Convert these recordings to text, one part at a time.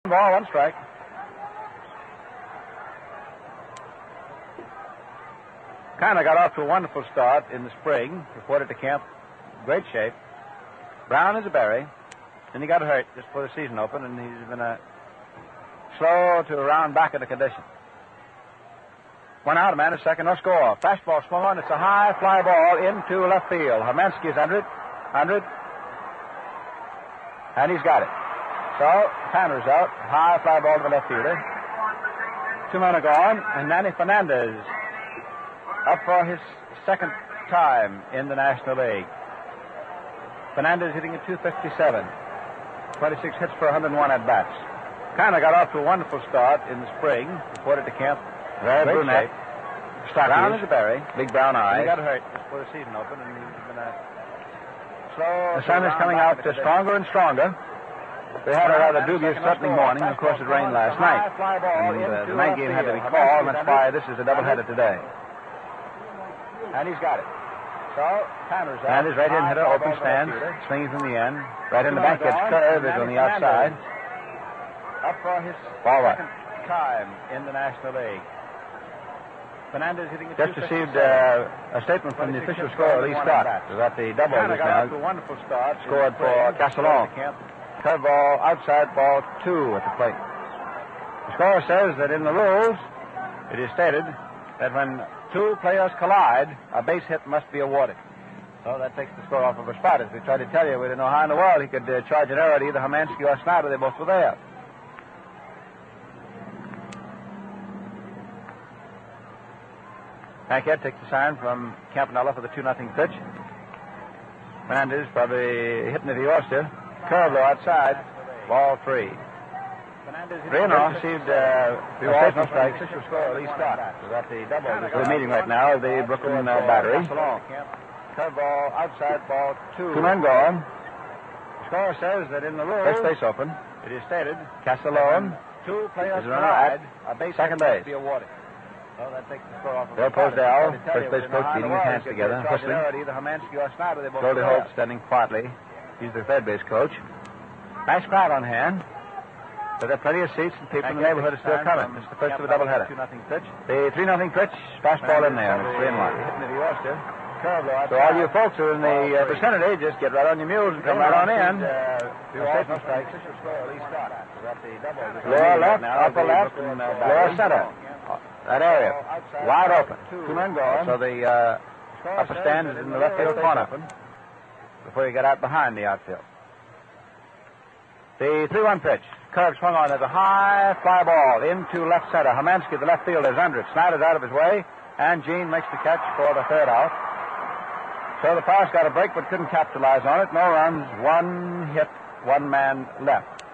Ball, one strike. Kind of got off to a wonderful start in the spring. Reported to camp, great shape. Brown as a berry. Then he got hurt just before the season opened, and he's been slow to round back into condition. One out, a man at second, no score. Fastball swung on. It's a high fly ball into left field. Hermansky is under it, and he's got it. So Tanner's out. High fly ball to the left fielder. 2 men are gone, and Manny Fernandez up for his second time in the National League. Fernandez hitting at .257. 26 hits for 101 at-bats. Kind of got off to a wonderful start in the spring. Reported to camp. Very brunette. Brown as a berry. Big brown eyes. He got hurt just before the season opened, and he's been slow. The sun is coming out stronger and stronger. They had a rather dubious, threatening morning. Of course, it rained last night. And the night game had to be called, and that's why this is a doubleheader today. And he's got it. So, Tanner's out. Tanner's right-hand hitter, open stance, swinging from the end. Right in the back, gets curve, is on the outside. Up for his Forward. second time in the National League. Fernandez hitting Just received a statement from the official scorer, Lee Scott, that the double just now scored for Castellon. Curveball, outside ball 2 at the plate. The scorer says that in the rules, it is stated that when 2 players collide, a base hit must be awarded. So that takes the score off of a spot. As we tried to tell you, we didn't know how in the world he could charge an error to either Hermansky or Snyder. They both were there. Paquette takes the sign from Campanella for the 2-0 pitch. Fernandez probably hitting it he ought to. Curve low outside. Ball 3. Reno received a statement from the official scorer, Lee Scott. We're meeting right now at the Brooklyn Battery. Curveball, outside ball 2. 2 men gone. The scorer says that in the rules, First base open. it is stated Castellon 2 players is a runner at collide, a base second hit base. must be awarded. So that takes the score off of Bill a spot. Posdell, As I first base tell you, coach, we beating didn't know his how in hands the world together, he could charge an whistling. error to either Hermansky or Snyder. They both Goldie were Holt there. standing quietly. He's the third base coach. Nice crowd on hand. But there are plenty of seats, and people in the neighborhood are still coming. It's the first of a doubleheader. 2-0 pitch. The 3-0 pitch, fastball in there, and it's 3-1. Hitting it he ought to. Curve low So all outside. you folks who are in the vicinity, just get right on your mules and come right on in. Lower left, upper left, and lower center. That area, wide open. 2 men gone. So the upper stand is in the left field corner before you get out behind the outfield. The 3-1 pitch. Curve swung on. There's a high fly ball into left center. Hermansky, the left fielder, is under it. Snyder's out of his way, and Gene makes the catch for the third out. So the Pirates got a break but couldn't capitalize on it. No runs, 1 hit, 1 man left.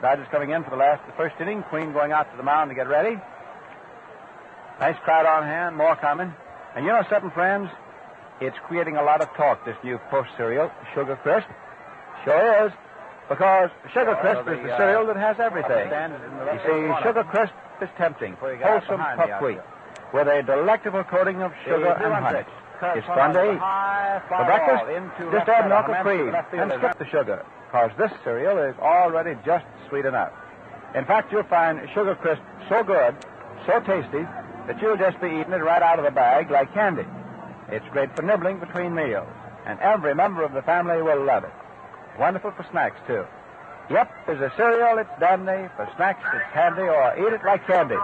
Dodgers coming in for the first inning. Queen going out to the mound to get ready. Nice crowd on hand, more coming. And you know something, friends? It's creating a lot of talk, this new Post cereal, Sugar Crisp. Sure is, because Sugar Crisp is the cereal that has everything. You see, Sugar Crisp is tempting, wholesome puff wheat, with a delectable coating of sugar and honey. It's fun to eat. For breakfast, just add milk or cream and skip the sugar, because this cereal is already just sweet enough. In fact, you'll find Sugar Crisp so good, so tasty, that you'll just be eating it right out of the bag like candy. It's great for nibbling between meals, and every member of the family will love it. Wonderful for snacks, too. Yep, there's a cereal, it's dandy. For snacks, it's handy, or eat it like candy.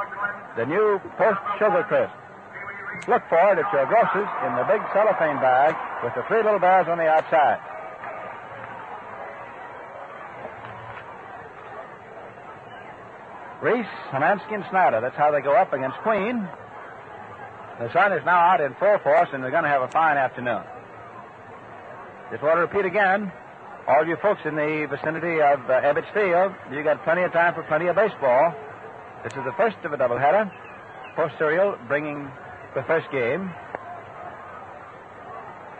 The new Post Sugar Crisp. Look for it at your grocer's in the big cellophane bag with the 3 little bears on the outside. Reese, Hermansky, and Snyder. That's how they go up against Queen. The sun is now out in full force, and we're going to have a fine afternoon. Just want to repeat again, all you folks in the vicinity of Ebbets Field, you got plenty of time for plenty of baseball. This is the first of a doubleheader. Post Cereal bringing the first game.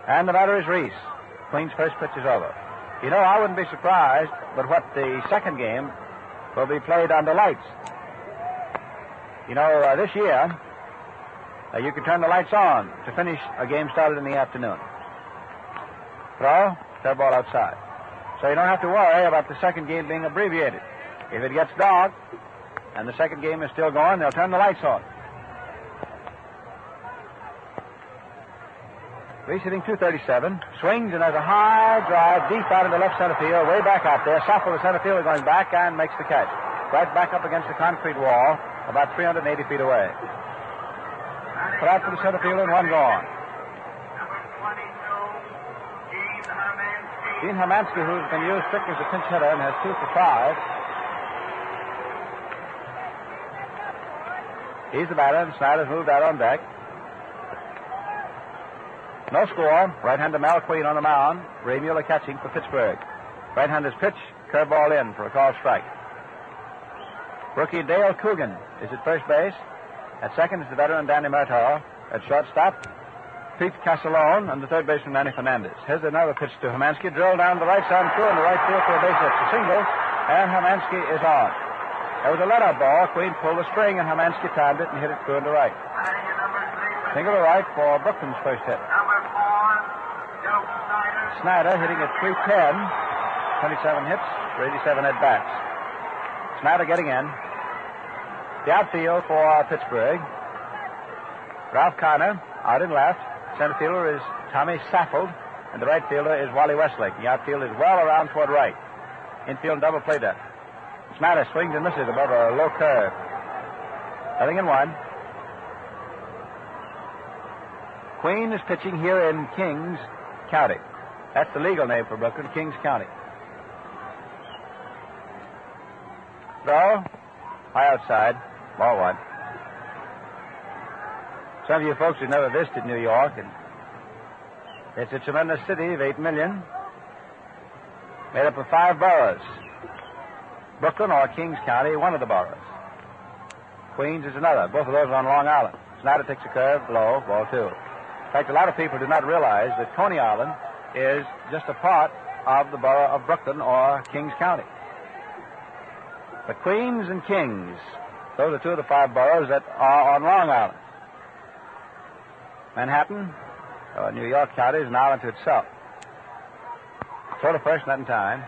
And the batter is Reese. Queen's first pitch is over. You know, I wouldn't be surprised, but what the second game will be played under lights. You know, this year, you can turn the lights on to finish a game started in the afternoon. Throw, third ball outside. So you don't have to worry about the second game being abbreviated. If it gets dark and the second game is still going, they'll turn the lights on. Reese hitting .237, swings and has a high drive deep out into left center field, way back out there. Saffold, the center fielder, going back and makes the catch. Right back up against the concrete wall, about 380 feet away. Put out for the center fielder and one gone. Gene Hermansky, who's been used strictly as a pinch hitter and has 2 for 5. He's the batter, and Snyder's moved out on deck. No score. Right-hander Mal Queen on the mound. Ray Mueller catching for Pittsburgh. Right-hander's pitch, curveball in for a called strike. Rookie Dale Coogan is at first base. At second is the veteran Danny Murtaugh. At shortstop, Pete Castellone, and the third baseman Manny Fernandez. Here's another pitch to Hermansky. Drilled down the right side and through in the right field for a base hit. It's a single, and Hermansky is on. There was a let-out ball. Queen pulled the string, and Hermansky timed it and hit it through into right. Single to right for Brooklyn's first hit. Snyder hitting at .310, 27 hits for 87 at-bats. Snyder getting in. The outfield for Pittsburgh. Ralph Kiner out in left. Center fielder is Tommy Saffold, and the right fielder is Wally Westlake. The outfield is well around toward right. Infield double play depth. Snyder swings and misses above a low curve. 0-1. Queen is pitching here in Kings County. That's the legal name for Brooklyn, Kings County. Throw, high outside, ball one. Some of you folks who never visited New York, and it's a tremendous city of 8 million, made up of 5 boroughs. Brooklyn or Kings County, one of the boroughs. Queens is another. Both of those are on Long Island. Snyder takes a curve, low, ball 2. In fact, a lot of people do not realize that Coney Island is just a part of the borough of Brooklyn or Kings County. But Queens and Kings, those are 2 of the 5 boroughs that are on Long Island. Manhattan, New York County, is an island to itself. Sort of first, not in time.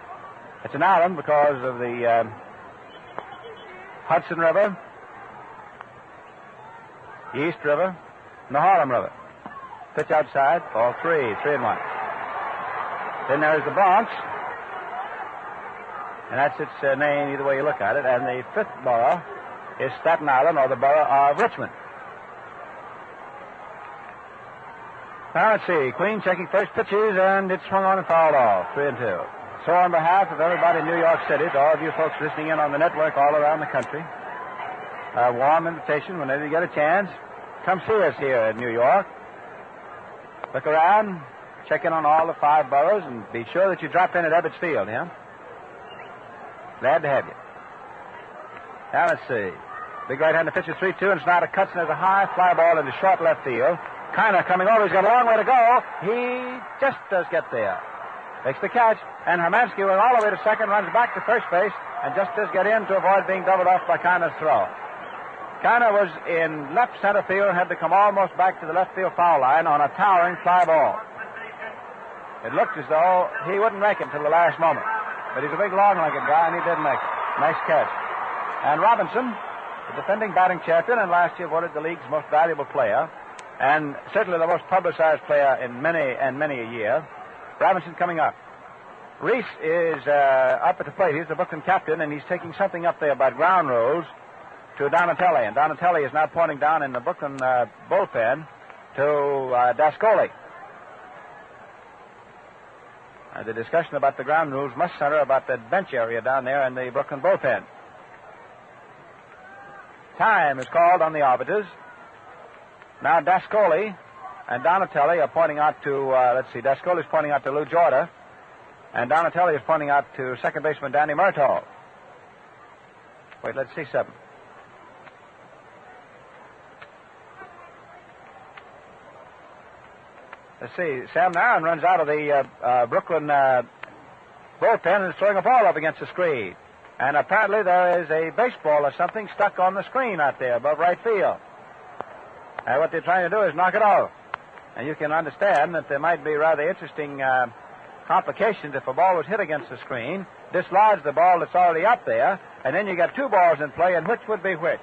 It's an island because of the Hudson River, the East River, and the Harlem River. Pitch outside, ball 3, 3-1. Then there's the Bronx, and that's its name either way you look at it. And the 5th borough is Staten Island, or the borough of Richmond. Now let's see. Queen checking first pitches, and it's swung on and fouled off. 3-2. So on behalf of everybody in New York City, to all of you folks listening in on the network all around the country, a warm invitation whenever you get a chance. Come see us here in New York. Look around, check in on all the 5 boroughs, and be sure that you drop in at Ebbets Field, yeah? Glad to have you. Now let's see. Big right-hander pitches 3-2, and Snyder cuts, and there's a high fly ball into short left field. Kiner coming over. He's got a long way to go. He just does get there. Makes the catch, and Hermansky went all the way to second, runs back to first base, and just does get in to avoid being doubled off by Kiner's throw. Kiner was in left center field and had to come almost back to the left field foul line on a towering fly ball. It looked as though he wouldn't make it till the last moment. But he's a big, long-legged guy, and he did make it. Nice catch. And Robinson, the defending batting champion, and last year voted the league's most valuable player, and certainly the most publicized player in many a year. Robinson coming up. Reese is up at the plate. He's the Brooklyn captain, and he's taking something up there about ground rules to Donatelli. And Donatelli is now pointing down in the Brooklyn bullpen to Dascoli. The discussion about the ground rules must center about that bench area down there in the Brooklyn bullpen. Time is called on the arbiters. Now Dascoli and Donatelli are pointing out to, Dascoli is pointing out to Lou Jorda, and Donatelli is pointing out to second baseman Danny Murtaugh. Wait, let's see something. Let's see. Sam Narron runs out of the Brooklyn bullpen and is throwing a ball up against the screen. And apparently there is a baseball or something stuck on the screen out there above right field. And what they're trying to do is knock it off. And you can understand that there might be rather interesting complications if a ball was hit against the screen, dislodge the ball that's already up there, and then you get two balls in play, and which would be which?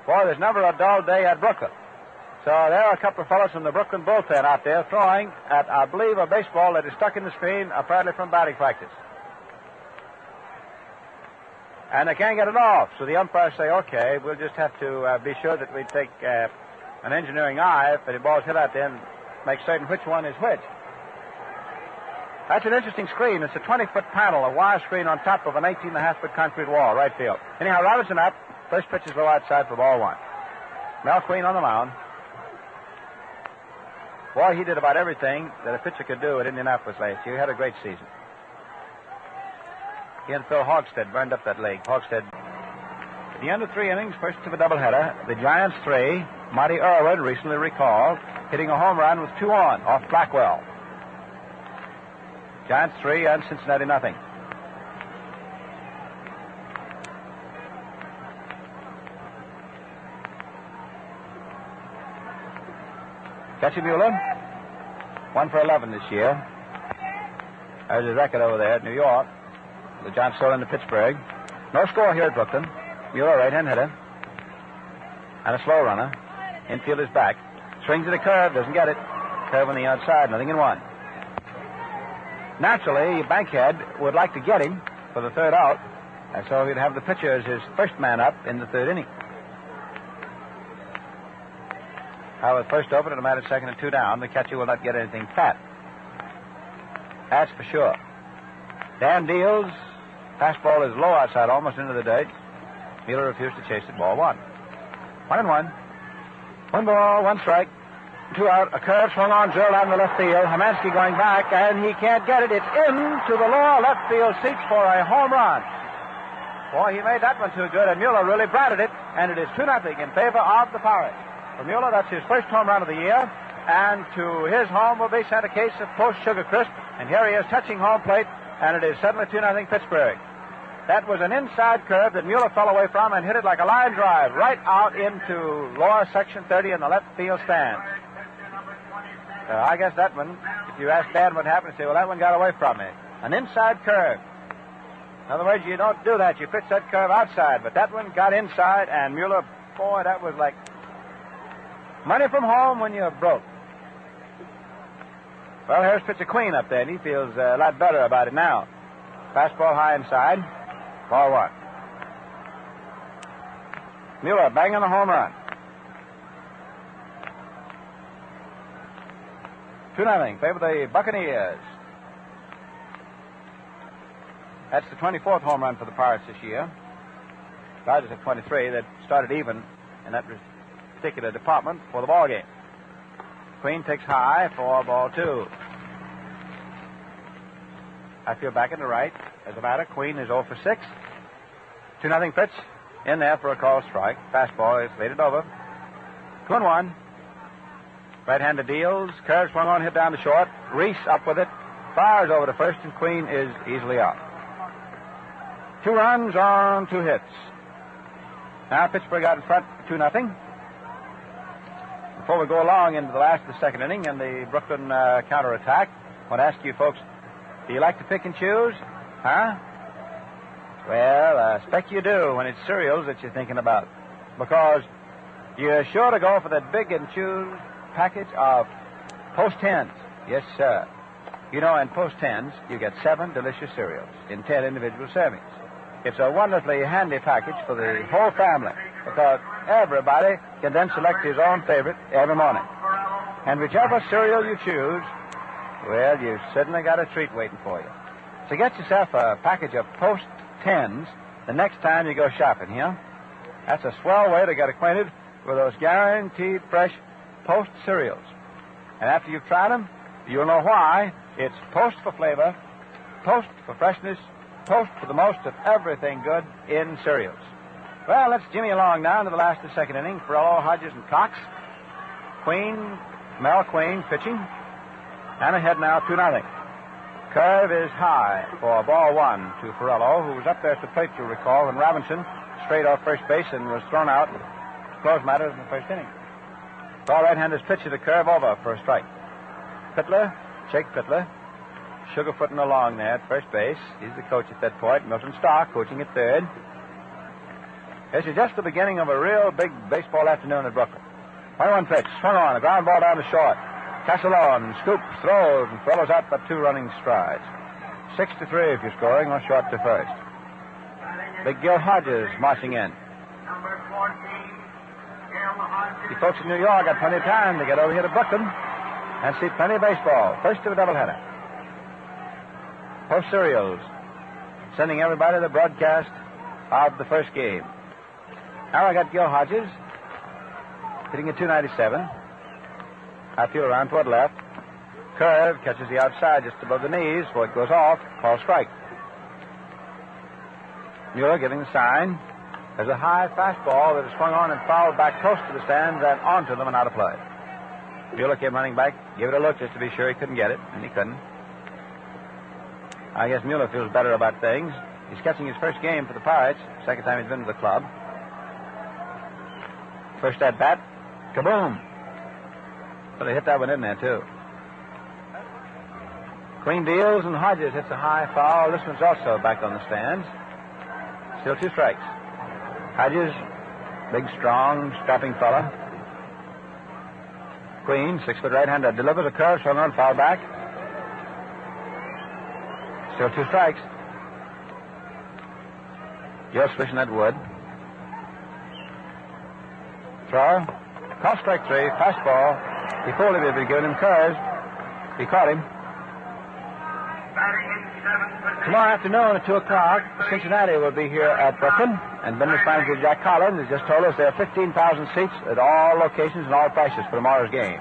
Boy, there's never a dull day at Brooklyn. So there are a couple of fellows from the Brooklyn bullpen out there throwing at, I believe, a baseball that is stuck in the screen, apparently from batting practice. And they can't get it off, so the umpires say, okay, we'll just have to be sure that we take an engineering eye if the ball's hit out there and make certain which one is which. That's an interesting screen. It's a 20-foot panel, a wire screen on top of an 18.5-foot concrete wall, right field. Anyhow, Robinson up. First pitch is low outside for ball one. Mel Queen on the mound. Boy, he did about everything that a pitcher could do at Indianapolis last year. He had a great season. He and Phil Hogstead burned up that leg. Hogstead, at the end of 3 innings, first of a doubleheader, the Giants 3, Marty Irwin, recently recalled, hitting a home run with 2 on, off Blackwell. Giants 3 and Cincinnati nothing. Jesse Mueller, 1 for 11 this year. There's his record over there at New York. The Giants stole into Pittsburgh. No score here at Brooklyn. Mueller, right-hand hitter. And a slow runner. Infield is back. Swings at a curve, doesn't get it. Curve on the outside, nothing in 1. Naturally, Bankhead would like to get him for the third out, and so he'd have the pitcher as his first man up in the 3rd inning. Howard first open and a man at second and 2 down. The catcher will not get anything fat. That's for sure. Dan deals. Fastball is low outside, almost into the dirt. Mueller refused to chase it. Ball 1. 1-1. 1 ball, 1 strike. 2 out. A curve swung on, drilled out in the left field. Hamansky going back, and he can't get it. It's into the lower left field seats for a home run. Boy, he made that one too good, and Mueller really batted it, and it is 2-0 in favor of the Pirates. For Mueller, that's his first home run of the year, and to his home will be sent a case of post-Sugar Crisp, and here he is touching home plate, and it is suddenly 2-0 Pittsburgh. That was an inside curve that Mueller fell away from and hit it like a line drive right out into lower section 30 in the left field stands. I guess that one, if you ask Dan what happened, he'd say, well, that one got away from me. An inside curve. In other words, you don't do that. You pitch that curve outside, but that one got inside, and Mueller, boy, that was like money from home when you're broke. Well, here's pitcher Queen up there, and he feels a lot better about it now. Fastball high inside. Ball 1. Mueller banging a home run. 2-0. Favor the Buccaneers. That's the 24th home run for the Pirates this year. Dodgers have 23. That started even in that particular department for the ball game. Queen takes high for ball 2. I feel back in the right. As a matter, Queen is 0 for 6. 2-0 pitch in there for a called strike. Fastball is faded over. 2-1. Right-hander deals. Curve swung on, hit down to short. Reese up with it. Fires over to first, and Queen is easily out. 2 runs on 2 hits. Now Pittsburgh out in front, 2-0. Before we go along into the last of the 2nd inning and the Brooklyn counterattack, I want to ask you folks, do you like to pick and choose? Huh? Well, I expect you do when it's cereals that you're thinking about. Because you're sure to go for that big and choose package of Post 10s. Yes, sir. You know, in Post 10s, you get 7 delicious cereals in 10 individual servings. It's a wonderfully handy package for the whole family because everybody can then select his own favorite every morning. And whichever cereal you choose, well, you've certainly got a treat waiting for you. So get yourself a package of Post 10s the next time you go shopping, here. That's a swell way to get acquainted with those guaranteed fresh Post cereals. And after you've tried them, you'll know why. It's Post for flavor, Post for freshness, Post for the most of everything good in cereals. Well, let's jimmy along now into the last of the 2nd inning. Ferrello, Hodges, and Cox. Mel Queen pitching. And ahead now, 2-0. Curve is high for ball 1 to Ferrello, who was up there at the plate, you'll recall, when Robinson strayed off first base and was thrown out to close matters in the 1st inning. Tall right-hander's pitch to the curve over for a strike. Jake Pittler, sugarfooting along there at first base. He's the coach at that point. Milton Stark coaching at third. This is just the beginning of a real big baseball afternoon at Brooklyn. 1-1 pitch. Swung on. A ground ball down to short. Castellon scoops, throws, and follows out for 2 running strides. 6-3 if you're scoring, or short to first. Big Gil Hodges marching in. The folks in New York got plenty of time to get over here to Brooklyn and see plenty of baseball. First of a doubleheader. Post serials, sending everybody the broadcast of the first game. Now I got Gil Hodges hitting at 297. Outfield around toward left. Curve catches the outside just above the knees before it goes off. Call strike. Mueller giving the sign. There's a high fastball that is swung on and fouled back close to the stands and onto them and out of play. Mueller came running back, gave it a look just to be sure he couldn't get it, and he couldn't. I guess Mueller feels better about things. He's catching his first game for the Pirates, second time he's been to the club. First at bat, kaboom. Well, they hit that one in there, too. Queen deals, and Hodges hits a high foul. This one's also back on the stands. Still 2 strikes. Hodges, big, strong, strapping fella. Queen, 6-foot right-hander, delivers a curve, swung on, foul back. Still 2 strikes. Gil swishing that wood. Throw. Call strike 3. Fastball. He fooled him if he'd given him curves. He caught him. Tomorrow afternoon at 2 o'clock, Cincinnati will be here at Brooklyn. And business manager Jack Collins has just told us there are 15,000 seats at all locations and all prices for tomorrow's game.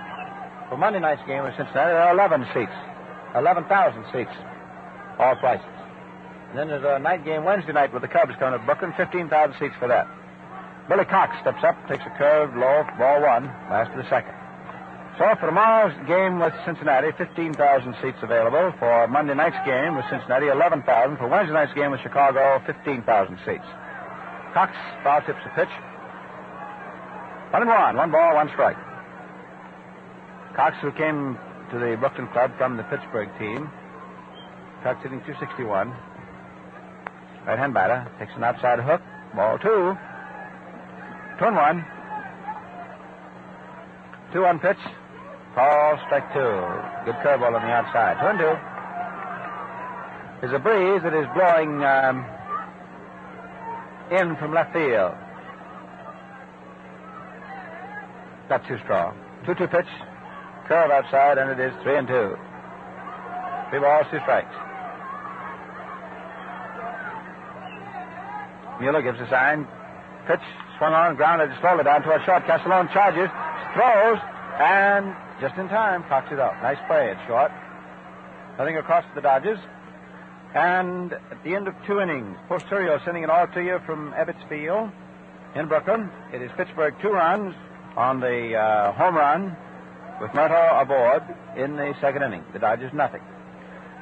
For Monday night's game with Cincinnati, there are 11 seats. 11,000 seats. All prices. And then there's a night game Wednesday night with the Cubs coming to Brooklyn. 15,000 seats for that. Billy Cox steps up, takes a curve, low, ball 1, last of the second. So for tomorrow's game with Cincinnati, 15,000 seats available. For Monday night's game with Cincinnati, 11,000. For Wednesday night's game with Chicago, 15,000 seats. Cox foul tips the pitch. 1-1, 1 ball, 1 strike. Cox, who came to the Brooklyn club from the Pittsburgh team. Cox hitting 261. Right-hand batter, takes an outside hook. Ball 2. 2-1. 2-1 pitch. Call strike 2. Good curveball on the outside. 2-2. There's a breeze that is blowing in from left field. Not too strong. 2-2 pitch. Curve outside, and it is 3-2. 3 balls, 2 strikes. Mueller gives a sign. Pitch swung on, grounded slowly down toward short. Castellon charges, throws, and just in time, cocks it out. Nice play at short. Nothing across to the Dodgers. And at the end of 2 innings, Posterio sending it all to you from Ebbets Field in Brooklyn. It is Pittsburgh 2 runs on the home run with Murtaugh aboard in the second inning. The Dodgers nothing.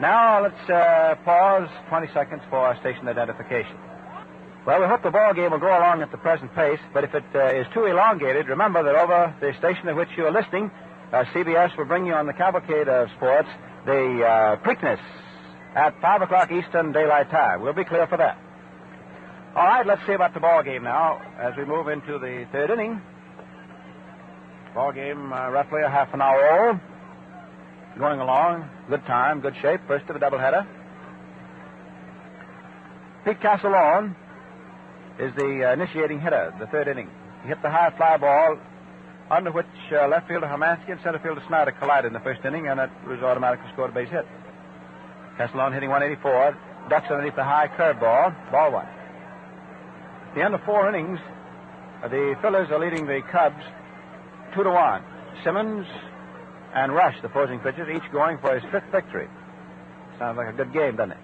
Now let's pause 20 seconds for our station identification. Well, we hope the ball game will go along at the present pace, but if it is too elongated, remember that over the station at which you are listening, CBS will bring you on the cavalcade of sports the Preakness at 5 o'clock Eastern Daylight Time. We'll be clear for that. All right, let's see about the ball game now as we move into the third inning. Ball game roughly a half an hour old. Going along, good time, good shape. First of a doubleheader. Pete Castellon is the initiating hitter, the third inning. He hit the high fly ball under which left fielder Hermansky and center fielder Snyder collided in the first inning, and it was automatically scored a base hit. Castellon hitting 184, ducks underneath the high curve ball, ball 1. At the end of 4 innings, the Phillies are leading the Cubs 2-1. Simmons and Rush, the opposing pitchers, each going for his 5th victory. Sounds like a good game, doesn't it?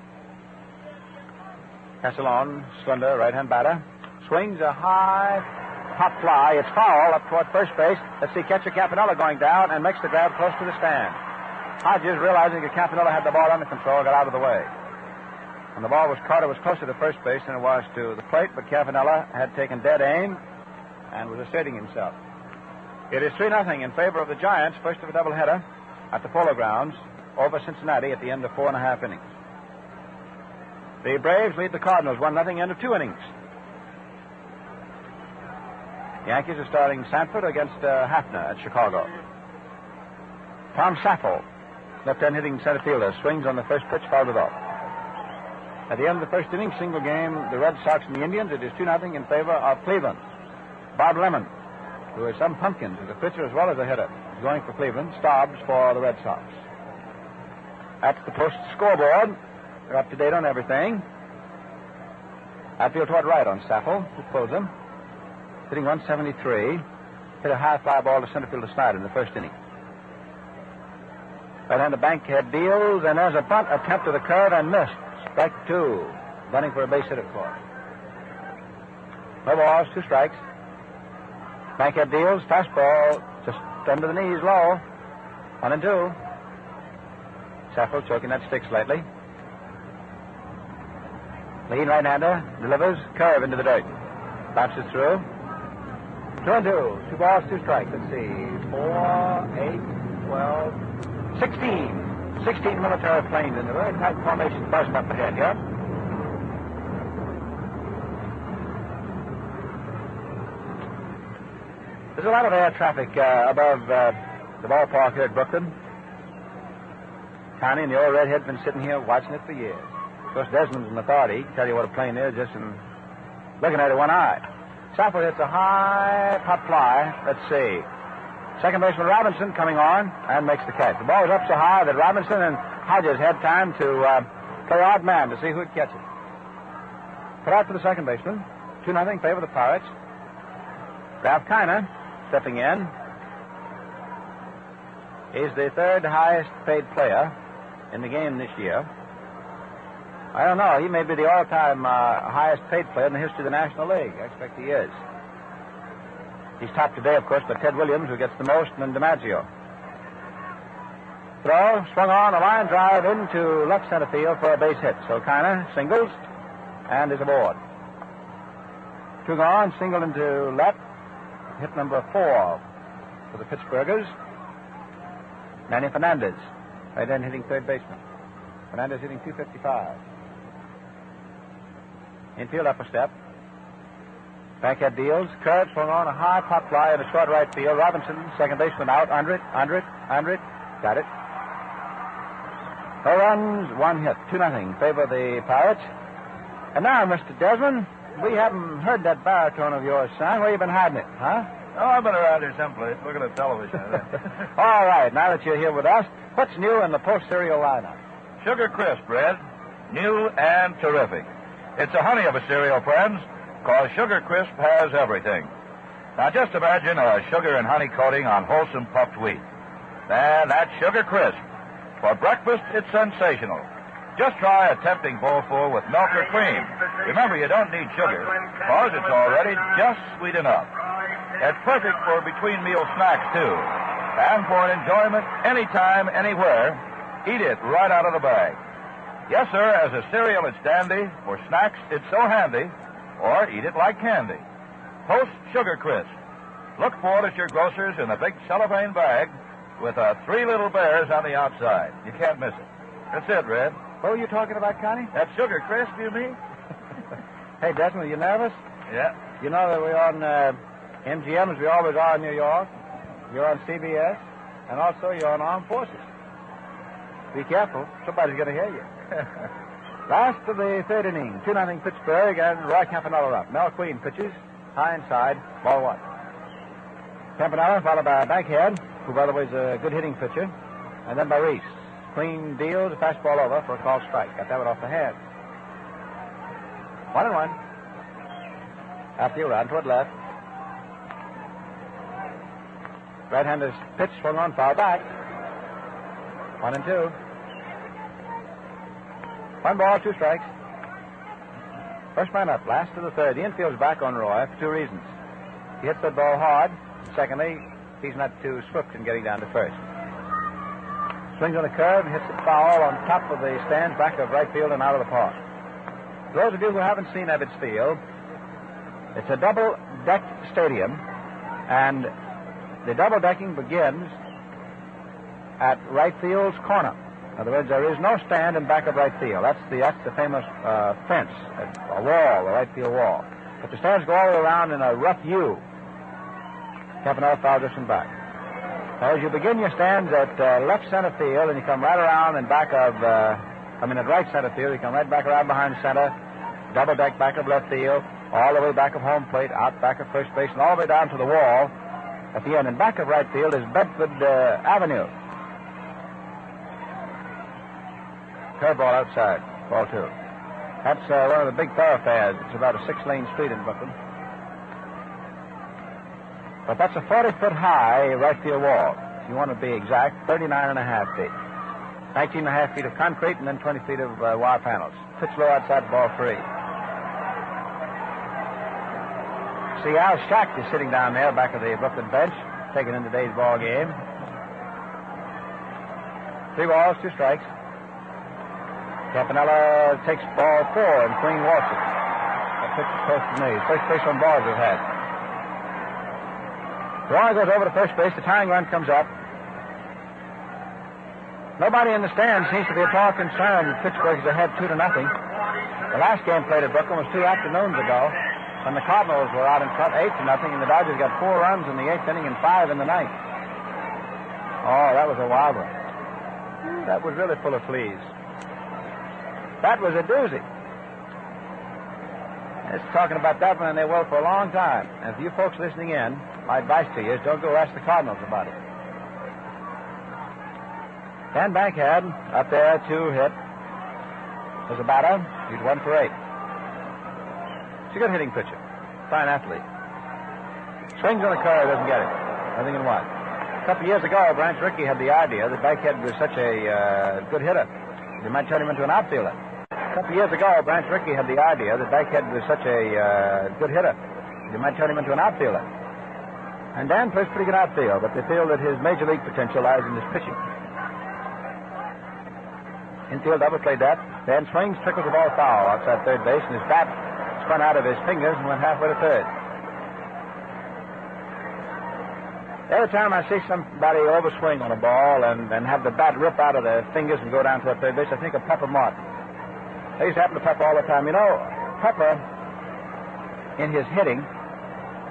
Castellon, slender, right-hand batter, swings a high pop fly. It's foul up toward first base. Let's see catcher Campanella going down and makes the grab close to the stand. Hodges, realizing that Campanella had the ball under control, got out of the way. When the ball was caught, it was closer to first base than it was to the plate, but Campanella had taken dead aim and was asserting himself. It is 3-0 in favor of the Giants, first of a doubleheader at the Polo Grounds. over Cincinnati at the end of 4.5 innings. The Braves lead the Cardinals 1-0 end of 2 innings. The Yankees are starting Sanford against Hafner at Chicago. Tom Sappel, left-hand hitting center fielder, swings on the first pitch, fouled it off. At the end of the first inning, single game, the Red Sox and the Indians, it is 2-0 in favor of Cleveland. Bob Lemon, who is some pumpkin, is a pitcher as well as a hitter, is going for Cleveland. Stobbs for the Red Sox. That's the post scoreboard. They're up to date on everything. Outfield toward right on Sappel, who pulls him. Hitting 173. Hit a high fly ball to center fielder Snyder in the first inning. Right-hander Bankhead deals, and there's a bunt attempt to the curve and missed. Strike 2. Running for a base hit, of course. No balls, 2 strikes. Bankhead deals, fastball just under the knees, low. 1-2. Sappel choking that stick slightly. Lean right-hander delivers, curve into the dirt. Bounces through. 2-2. 2 balls, 2 strikes. Let's see. 4, 8, 12, 16. 16 military planes in a very tight formation buzzing up ahead here. There's a lot of air traffic above the ballpark here at Brooklyn. Connie and the old redhead's been sitting here watching it for years. Of course, Desmond's an authority. He can tell you what a plane is just in looking at it one eye. Sappel hits a high pop fly. Let's see. Second baseman Robinson coming on and makes the catch. The ball was up so high that Robinson and Hodges had time to play odd man to see who would catch it. Put out for the second baseman. 2-0 favor of the Pirates. Ralph Kiner stepping in. He's the third highest paid player in the game this year. I don't know. He may be the all-time highest paid player in the history of the National League. I expect he is. He's topped today, of course, by Ted Williams, who gets the most, and then DiMaggio. Throw, swung on, a line drive into left center field for a base hit. So Kiner singles and is aboard. 2 gone, single into left. Hit number 4 for the Pittsburghers. Manny Fernandez, right then hitting third baseman. Fernandez hitting 255. Infield up a step. Bankhead deals. Curve swung on, a high pop fly in a short right field. Robinson, second baseman, out. Under it. Got it. No runs, 1 hit. 2-0. Favor the Pirates. And now, Mr. Desmond, we haven't heard that baritone of yours, son. Where you been hiding it, huh? Oh, I've been around here someplace looking at television. All right, now that you're here with us, what's new in the post-cereal lineup? Sugar Crisp bread, new and terrific. It's a honey of a cereal, friends, because Sugar Crisp has everything. Now, just imagine a sugar and honey coating on wholesome puffed wheat. Then that's Sugar Crisp. For breakfast, it's sensational. Just try a tempting bowlful with milk or cream. Remember, you don't need sugar, because it's already just sweet enough. It's perfect for between-meal snacks, too. And for an enjoyment anytime, anywhere, eat it right out of the bag. Yes, sir, as a cereal, it's dandy. For snacks, it's so handy. Or eat it like candy. Post Sugar Crisp. Look for it at your grocer's in a big cellophane bag with 3 little bears on the outside. You can't miss it. That's it, Red. What were you talking about, Connie? That Sugar Crisp, you mean? Hey, Desmond, are you nervous? Yeah. You know that we're on MGM, as we always are in New York. You're on CBS, and also you're on Armed Forces. Be careful. Somebody's going to hear you. Last of the third inning, 2-0 Pittsburgh, and Roy Campanella up. Mel Queen pitches, high inside, ball 1. Campanella followed by Bankhead, who, by the way, is a good hitting pitcher, and then by Reese. Queen deals a fastball over for a called strike. Got that one off the hand. 1-1. Outfield round toward left. Right-hander's pitch swung on, foul back. 1-2. 1 ball, 2 strikes. First man up, last of the third. The infield's back on Roy for 2 reasons. He hits the ball hard. Secondly, he's not too swift in getting down to first. Swings on the curve, hits it foul on top of the stands, back of right field and out of the park. For those of you who haven't seen Ebbets Field, it's a double-decked stadium, and the double-decking begins at right field's corner. In other words, there is no stand in back of right field. That's the famous fence, a wall, the right field wall. But the stands go all the way around in a rough U. Campanella fouls this one back. Now, as you begin your stands at left center field, and you come right around in back of, at right center field, you come right back around behind center, double deck back of left field, all the way back of home plate, out back of first base, and all the way down to the wall. At the end, in back of right field, is Bedford Avenue. Curveball outside, ball 2. That's one of the big thoroughfares. It's about a 6-lane street in Brooklyn. But that's a 40-foot high right field wall. If you want to be exact, 39.5 feet. 19.5 feet of concrete and then 20 feet of wire panels. Pitch low outside, ball 3. See, Al Schacht is sitting down there back of the Brooklyn bench, taking in today's ball game. 3 balls, 2 strikes. Campanella takes ball 4 and Queen walks it. That pitch is close to me. First base on balls has had. Dwyer goes over to first base. The tying run comes up. Nobody in the stands seems to be at all concerned that Pittsburgh is ahead 2-0. The last game played at Brooklyn was 2 afternoons ago, when the Cardinals were out in front 8-0, and the Dodgers got 4 runs in the 8th inning and 5 in the 9th. Oh, that was a wild one. That was really full of fleas. That was a doozy. It's talking about that one, and they will for a long time. And if you folks listening in, my advice to you is don't go ask the Cardinals about it. Dan Bankhead up there to hit. As a batter, he's 1 for 8. He's a good hitting pitcher. Fine athlete. Swings on the curve, doesn't get it. Nothing in 1. A couple years ago, Branch Rickey had the idea that Bankhead was such a good hitter, they might turn him into an outfielder. A couple years ago, Branch Rickey had the idea that Bankhead was such a good hitter, they might turn him into an outfielder. And Dan plays pretty good outfield, but they feel that his major league potential lies in his pitching. Infield double play that. Dan swings, trickles the ball foul outside third base, and his bat spun out of his fingers and went halfway to third. Every time I see somebody overswing on a ball and have the bat rip out of their fingers and go down to third base, I think of Pepper Martin. That used to happen to Pepper all the time. You know, Pepper, in his hitting,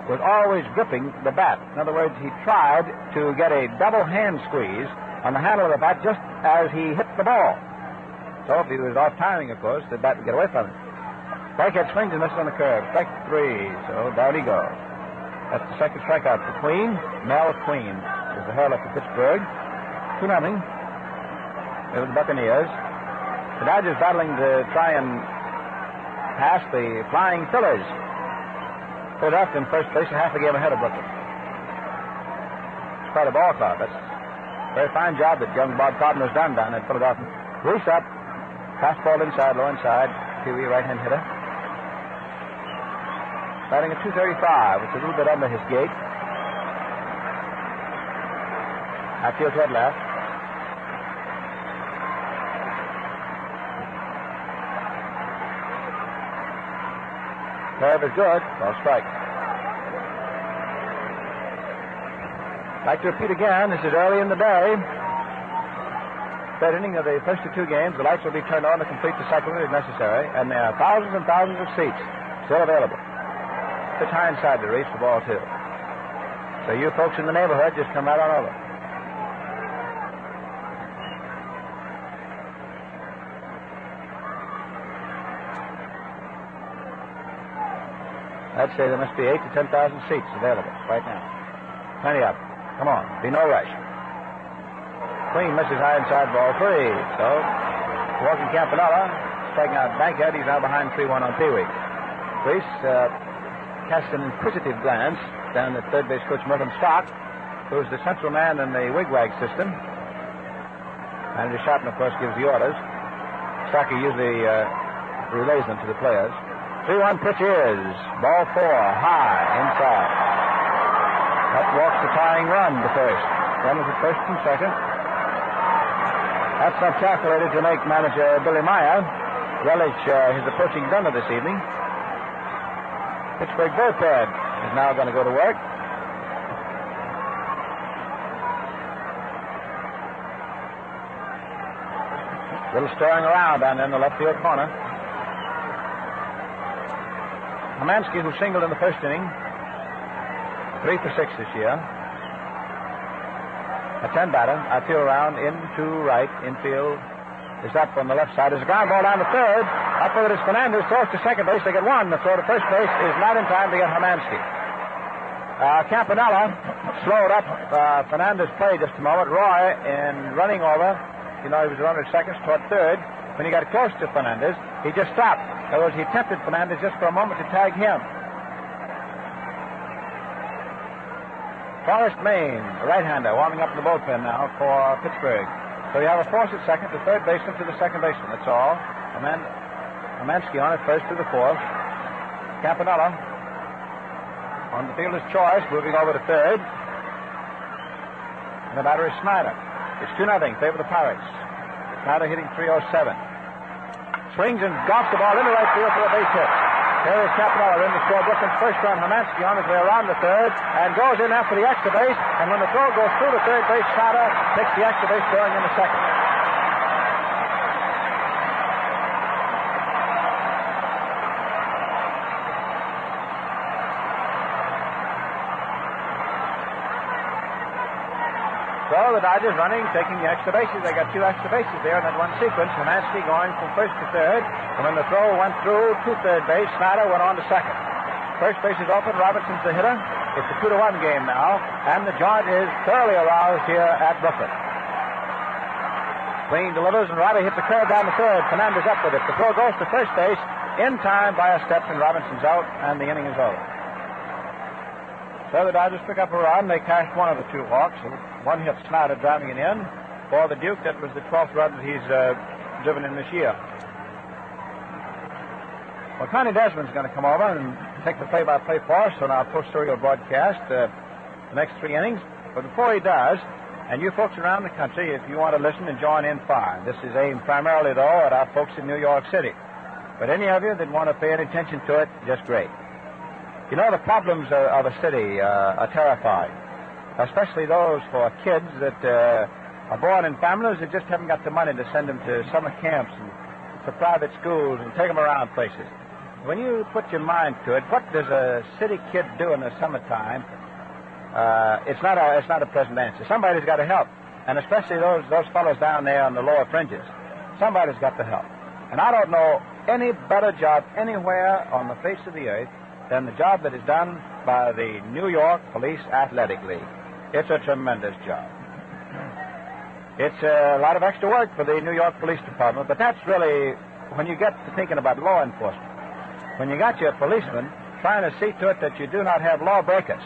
was always gripping the bat. In other words, he tried to get a double hand squeeze on the handle of the bat just as he hit the ball. So if he was off timing, of course, the bat would get away from him. Bankhead swings and misses on the curve. Strike 3, so down he goes. That's the second strikeout for Queen. Mel Queen is the hurler for Pittsburgh. 2-0. It was the Buccaneers. The Dodgers battling to try and pass the Flying Phillies. Put up in first place, a half a game ahead of Brooklyn. It's quite a ball club. That's a very fine job that young Bob Cotton has done down at Philadelphia. Reese up. Fastball inside, low inside. Pee-wee right-hand hitter. Batting at 235. It's a little bit under his gait. Outfield toward left. Curve is good. Ball strike. I'd like to repeat again, this is early in the day. Third inning of the first of 2 games. The lights will be turned on to complete the second if necessary, and there are thousands and thousands of seats still available. Pitch high inside the Reese for ball 2. So you folks in the neighborhood, just come right on over. I'd say there must be 8,000 to 10,000 seats available right now. Plenty of them. Come on, be no rush. Queen misses high inside, ball 3. So, walking Campanella, striking out Bankhead. He's now behind 3-1 on Pee-wee. Reese casts an inquisitive glance down at third base coach Merton Stock, who's the central man in the wigwag system. Manager Shotton, of course, gives the orders. Stocky usually relays them to the players. 3-1 pitch is ball 4, high, inside. That walks the tying run to first. Runners at first and second. That's not calculated to make manager Billy Meyer relish his approaching dinner this evening. Pittsburgh bullpen is now going to go to work. Little stirring around down in the left field corner. Hermansky, who singled in the first inning, 3 for 6 this year. A 10 batter. Outfield around into right. Infield is up on the left side. There's a ground ball down to third. Up with it is Fernandez. Throws to second base. They get one. The throw to first base is not in time to get Hermansky. Campanella slowed up Fernandez's play just a moment. Roy, in running over, he was running seconds toward third. When he got close to Fernandez, he just stopped. In other words, he tempted Fernandez just for a moment to tag him. Forrest Main, a right-hander, warming up in the bullpen now for Pittsburgh. So you have a force at second, the third baseman to the second baseman. That's all. Hermansky on at first to the fourth. Campanella on the fielder's choice, moving over to third. And the batter is Snyder. It's 2-0, favor the Pirates. Snyder hitting .307. Swings and drops the ball into right field for a base hit. There is Campanella in to score Brooklyn's first run. Hermansky on his way around the third and goes in after the extra base. And when the throw goes through the third base, Snyder takes the extra base going in the second. So the Dodgers running, taking the extra bases. They got 2 extra bases there in that one sequence. Hermansky going from first to third. And when the throw went through to third base, Snyder went on to second. First base is open. Robertson's the hitter. It's a 2-1 game now. And the joint is thoroughly aroused here at Brooklyn. Green delivers, and Riley hits a curve down the third. Fernandez up with it. The throw goes to first base in time by a step, and Robinson's out, and the inning is over. So the Dodgers pick up a run. They cashed one of the 2 walks. One hit Snyder driving it in. For the Duke, that was the 12th run that he's driven in this year. Well, Connie Desmond's going to come over and take the play-by-play for us on our post-serial broadcast the next 3 innings. But before he does, and you folks around the country, if you want to listen and join in, fine. This is aimed primarily, though, at our folks in New York City. But any of you that want to pay any attention to it, just great. You know, the problems of a city are terrifying, especially those for kids that are born in families that just haven't got the money to send them to summer camps and to private schools and take them around places. When you put your mind to it, what does a city kid do in the summertime? It's not a pleasant answer. Somebody's got to help, and especially those fellows down there on the lower fringes. Somebody's got to help. And I don't know any better job anywhere on the face of the earth than the job that is done by the New York Police Athletic League. It's a tremendous job. It's a lot of extra work for the New York Police Department, but that's really when you get to thinking about law enforcement. When you got your policemen trying to see to it that you do not have lawbreakers.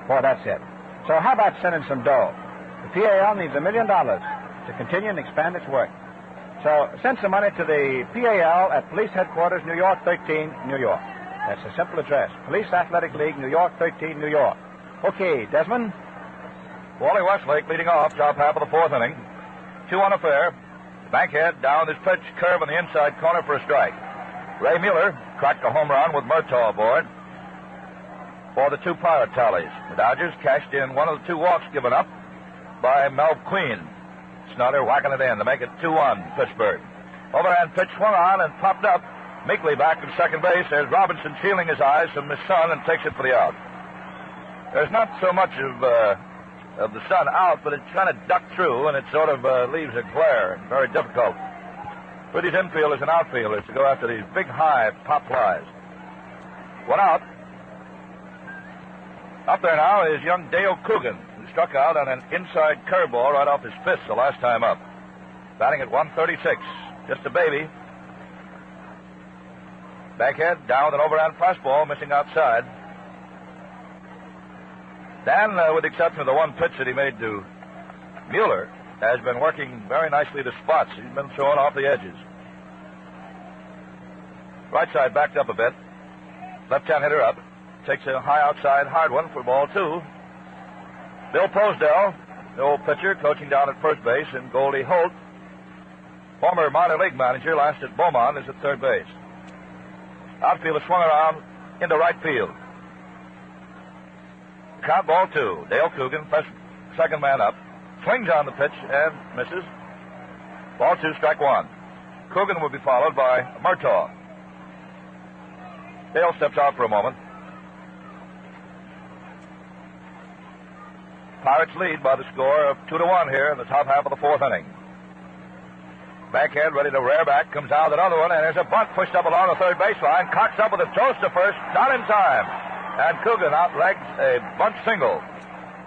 Boy, that's it. So how about sending some dough? The PAL needs $1 million to continue and expand its work. So send some money to the PAL at Police Headquarters, New York 13, New York. That's a simple address. Police Athletic League, New York 13, New York. Okay, Desmond. Wally Westlake leading off, top half of the 4th inning. 2 on a fair. Bankhead down his pitch, curve in the inside corner for a strike. Ray Mueller cracked a home run with Murtaugh aboard for the 2 Pirate tallies. The Dodgers cashed in one of the 2 walks given up by Mel Queen. Snyder whacking it in to make it 2-1 Pittsburgh. Overhand pitch swung on and popped up. Meekly back to second base. There's Robinson shielding his eyes from the sun and takes it for the out. There's not so much of the sun out, but it's kind of ducked through, and it sort of leaves a glare. Very difficult for these infielders and outfielders to go after these big, high pop flies. One out. Up there now is young Dale Coogan, who struck out on an inside curveball right off his fist the last time up. Batting at 136. Just a baby. Backhead down with an overhand fastball, missing outside. Dan, with the exception of the one pitch that he made to Mueller, has been working very nicely to spots. He's been throwing off the edges. Right side backed up a bit. Left-hand hitter up. Takes a high outside hard one for ball 2. Bill Posdell, the old pitcher, coaching down at first base, and Goldie Holt, former minor league manager, last at Beaumont, is at third base. Outfielder swung around into right field. Count ball 2. Dale Coogan, second man up. Swings on the pitch and misses. Ball 2, strike 1. Coogan will be followed by Murtaugh. Dale steps out for a moment. Pirates lead by the score of 2-1 here in the top half of the fourth inning. Bankhead ready to rear back, comes out with another one, and there's a bunt pushed up along the third baseline. Cox up with a toast to first, not in time. And Coogan outlegs a bunt single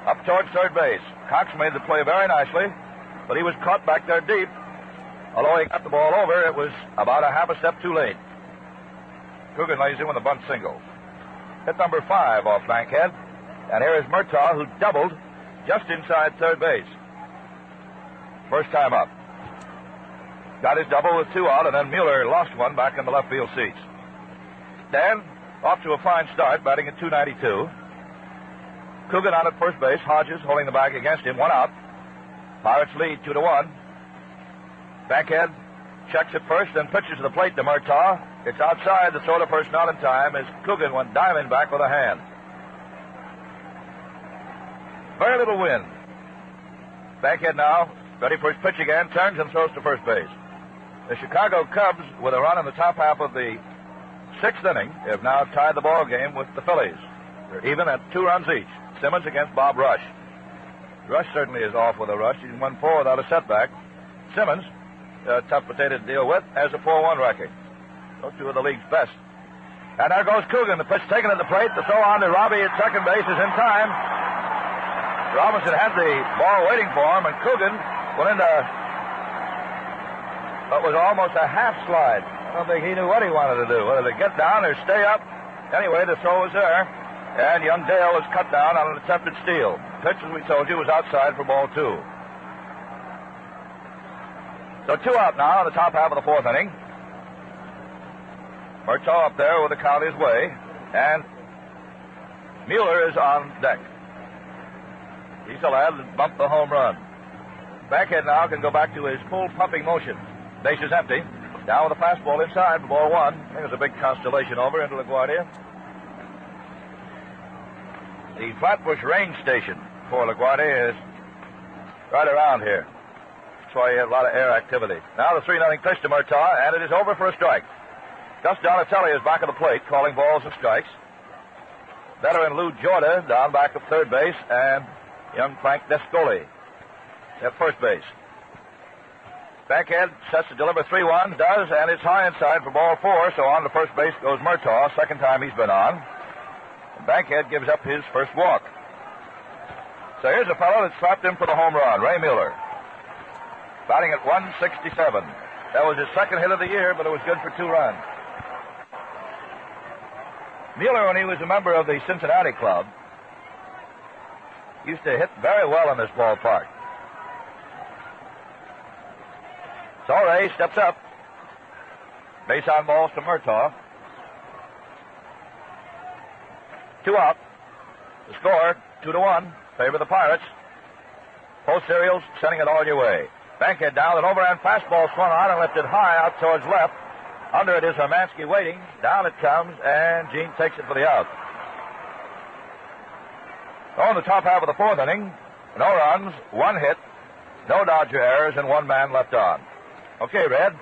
up towards third base. Cox made the play very nicely, but he was caught back there deep. Although he got the ball over, it was about a half a step too late. Coogan lays in with a bunt single. Hit number 5 off Bankhead. And here is Murtaugh, who doubled just inside third base. First time up. Got his double with 2 out, and then Mueller lost one back in the left field seats. Dan off to a fine start, batting at .292. Coogan on at first base. Hodges holding the bag against him. 1 out. Pirates lead 2-1. Bankhead checks at first, then pitches to the plate to Murtaugh. It's outside. The throw to first, not in time, as Coogan went diving back with a hand. Very little wind. Bankhead now, ready for his pitch again, turns and throws to first base. The Chicago Cubs, with a run in the top half of the 6th inning, have now tied the ball game with the Phillies. They're even at 2 runs each. Simmons against Bob Rush. Rush certainly is off with a rush. He's won 4 without a setback. Simmons, a tough potato to deal with, has a 4-1 record. Those 2 of the league's best. And there goes Coogan. The pitch taken at the plate. The throw on to Robbie at second base is in time. Robinson had the ball waiting for him, and Coogan went into what was almost a half slide. I don't think he knew what he wanted to do, whether to get down or stay up. Anyway, the throw was there, and young Dale was cut down on an attempted steal. Pitch, as we told you, was outside for ball 2. So 2 out now in the top half of the 4th inning. Murtaugh up there with the count his way, and Mueller is on deck. He's the lad that bumped the home run. Bankhead now can go back to his full pumping motion. Base is empty. Down with a fastball inside for ball 1. I think there's a big constellation over into LaGuardia. The Flatbush range station for LaGuardia is right around here. That's why you have a lot of air activity. Now the 3-0 pitch to Murtaugh, and it is over for a strike. Gus Donatelli is back at the plate, calling balls and strikes. Veteran Lou Jorda down back of third base, and young Frank Descoli at first base. Bankhead sets to deliver 3-1, does, and it's high inside for ball 4, so on to first base goes Murtaugh, second time he's been on. And Bankhead gives up his first walk. So here's a fellow that slapped him for the home run, Ray Mueller, batting at .167. That was his second hit of the year, but it was good for 2 runs. Mueller, when he was a member of the Cincinnati Club, used to hit very well in this ballpark. So Ray steps up. Base on balls to Murtaugh. 2 out. The score, 2-1, favor the Pirates. Post serials sending it all your way. Bankhead down, an overhand fastball swung on and lifted high out towards left. Under it is Hermansky waiting. Down it comes, and Gene takes it for the out. So in the top half of the 4th inning, no runs, 1 hit, no Dodger errors, and 1 man left on. Okay, Red.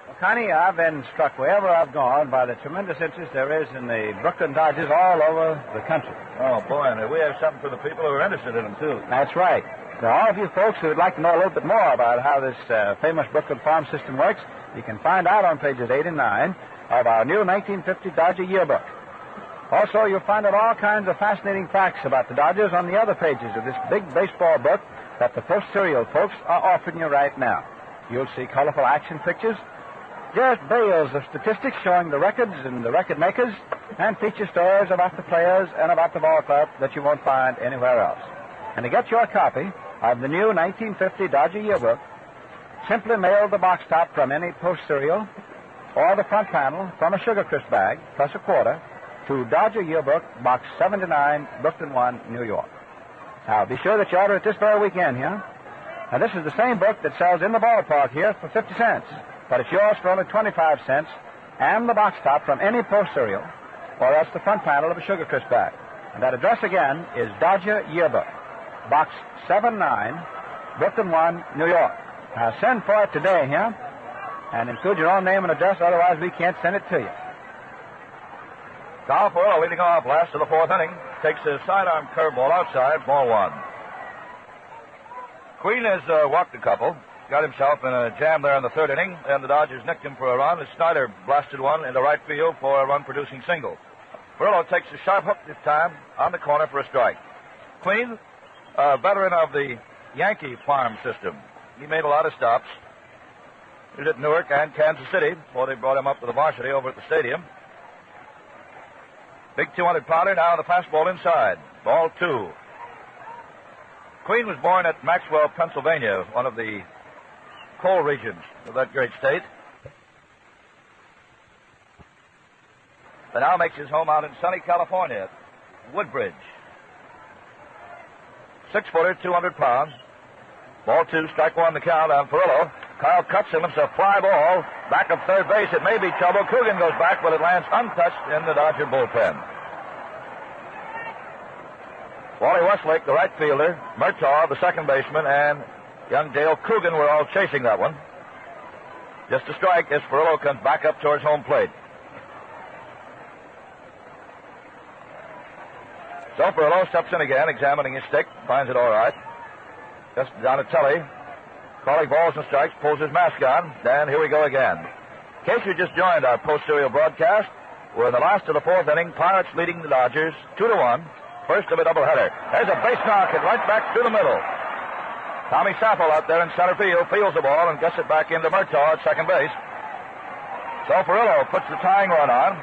Well, Connie, I've been struck wherever I've gone by the tremendous interest there is in the Brooklyn Dodgers all over the country. Oh, boy, and we have something for the people who are interested in them, too. That's right. For all of you folks who would like to know a little bit more about how this famous Brooklyn farm system works, you can find out on pages 8 and 9 of our new 1950 Dodger yearbook. Also, you'll find out all kinds of fascinating facts about the Dodgers on the other pages of this big baseball book that the Post Serial folks are offering you right now. You'll see colorful action pictures, just bales of statistics showing the records and the record makers, and feature stories about the players and about the ball club that you won't find anywhere else. And to get your copy of the new 1950 Dodger yearbook, simply mail the box top from any Post Serial or the front panel from a Sugar Crisp bag plus a quarter to Dodger Yearbook, Box 79, Brooklyn 1, New York. Now, be sure that you order it this very weekend here. Now, this is the same book that sells in the ballpark here for 50 cents, but it's yours for only 25 cents, and the box top from any Post Serial, or else the front panel of a Sugar Crisp bag. And that address again is Dodger Yearbook, Box 79, Brooklyn 1, New York. Now, send for it today here And include your own name and address, otherwise we can't send it to you. Kyle Furillo leading off last of the fourth inning. Takes his sidearm curveball outside, ball one. Queen has walked a couple. Got himself in a jam there in the third inning, and the Dodgers nicked him for a run as Snyder blasted one into right field for a run-producing single. Furillo takes a sharp hook this time on the corner for a strike. Queen, a veteran of the Yankee farm system. He made a lot of stops. He was at Newark and Kansas City before they brought him up to the varsity over at the stadium. Big 200-pounder, now the fastball inside. Ball two. Queen was born at Maxwell, Pennsylvania, one of the coal regions of that great state. But now makes his home out in sunny California, Woodbridge. 6-footer, 200 pounds. Ball two, strike one, the count on Furillo. Kyle cuts him. It's a fly ball. Back of third base. It may be trouble. Coogan goes back, but it lands untouched in the Dodger bullpen. Wally Westlake, the right fielder, Murtaugh, the second baseman, and young Dale Coogan were all chasing that one. Just a strike as Furillo comes back up towards home plate. So Furillo steps in again, examining his stick, finds it all right. Just Donatelli, calling balls and strikes, pulls his mask on, and here we go again. In case you just joined our post-serial broadcast, we're in the last of the fourth inning, Pirates leading the Dodgers 2-1. First of a doubleheader. There's a base knock and right back through the middle. Tommy Sappel out there in center field fields the ball and gets it back into Murtaugh at second base. So Furillo puts the tying run on,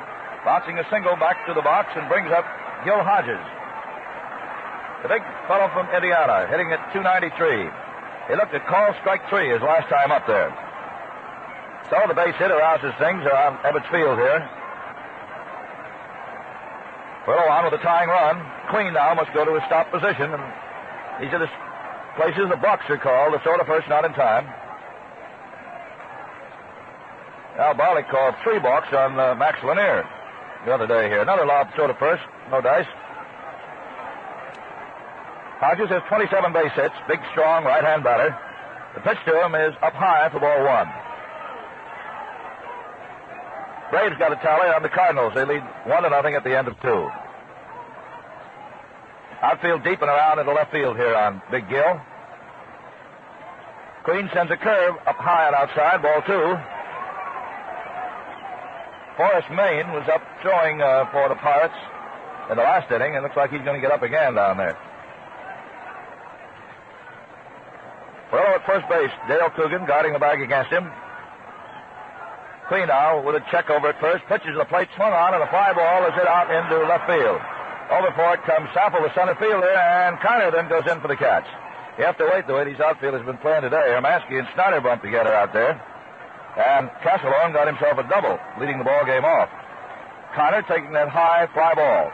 bouncing a single back to the box and brings up Gil Hodges. The big fellow from Indiana, hitting at 293. He looked at call strike three his last time up there. So the base hit arouses things around Ebbets Field here. Furillo on with a tying run. Queen now must go to his stop position. And these are the places the balks are called. The sort of first not in time. Al Barlick called three balks on Max Lanier the other day here. Another lob sort of first. No dice. Hodges has 27 base hits. Big, strong right-hand batter. The pitch to him is up high for ball one. Braves got a tally on the Cardinals. They lead 1-0 at the end of two. Outfield deep and around into left field here on Big Gil. Queen sends a curve up high and outside, ball two. Forrest Main was up throwing for the Pirates in the last inning, and looks like he's going to get up again down there. Furillo at first base. Dale Coogan guarding the bag against him. Queen now with a check over at first. Pitches the plate, swung on, and a fly ball is hit out into left field. Over for it comes Sappel, the center fielder, and Connor then goes in for the catch. You have to wait the way these outfielders have been playing today. Hermansky and Snyder bumped together out there. And Castellone got himself a double, leading the ball game off. Connor taking that high fly ball.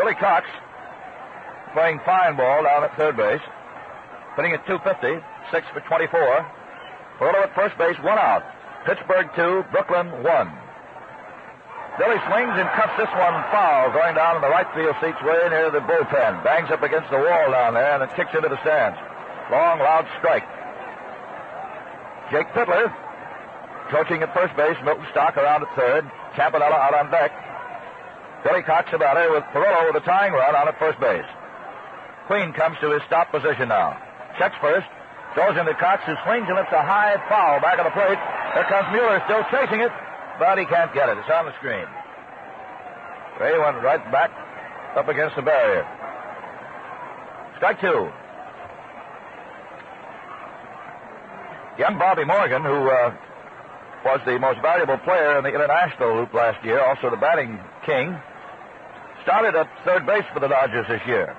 Billy Cox playing fine ball down at third base. Hitting at 250, 6 for 24. Furillo at first base, one out. Pittsburgh 2, Brooklyn 1. Billy swings and cuts this one foul, going down in the right field seats way near the bullpen. Bangs up against the wall down there, and it kicks into the stands. Long, loud strike. Jake Pittler coaching at first base. Milton Stock around at third. Campanella out on deck. Billy Cox about it with Furillo with a tying run out at first base. Queen comes to his stop position now. Checks first. Throws into Cox, who swings and lifts a high foul back of the plate. There comes Mueller still chasing it, but he can't get it. It's on the screen. Ray went right back up against the barrier. Strike two. Young Bobby Morgan, who was the most valuable player in the international loop last year, also the batting king, started at third base for the Dodgers this year.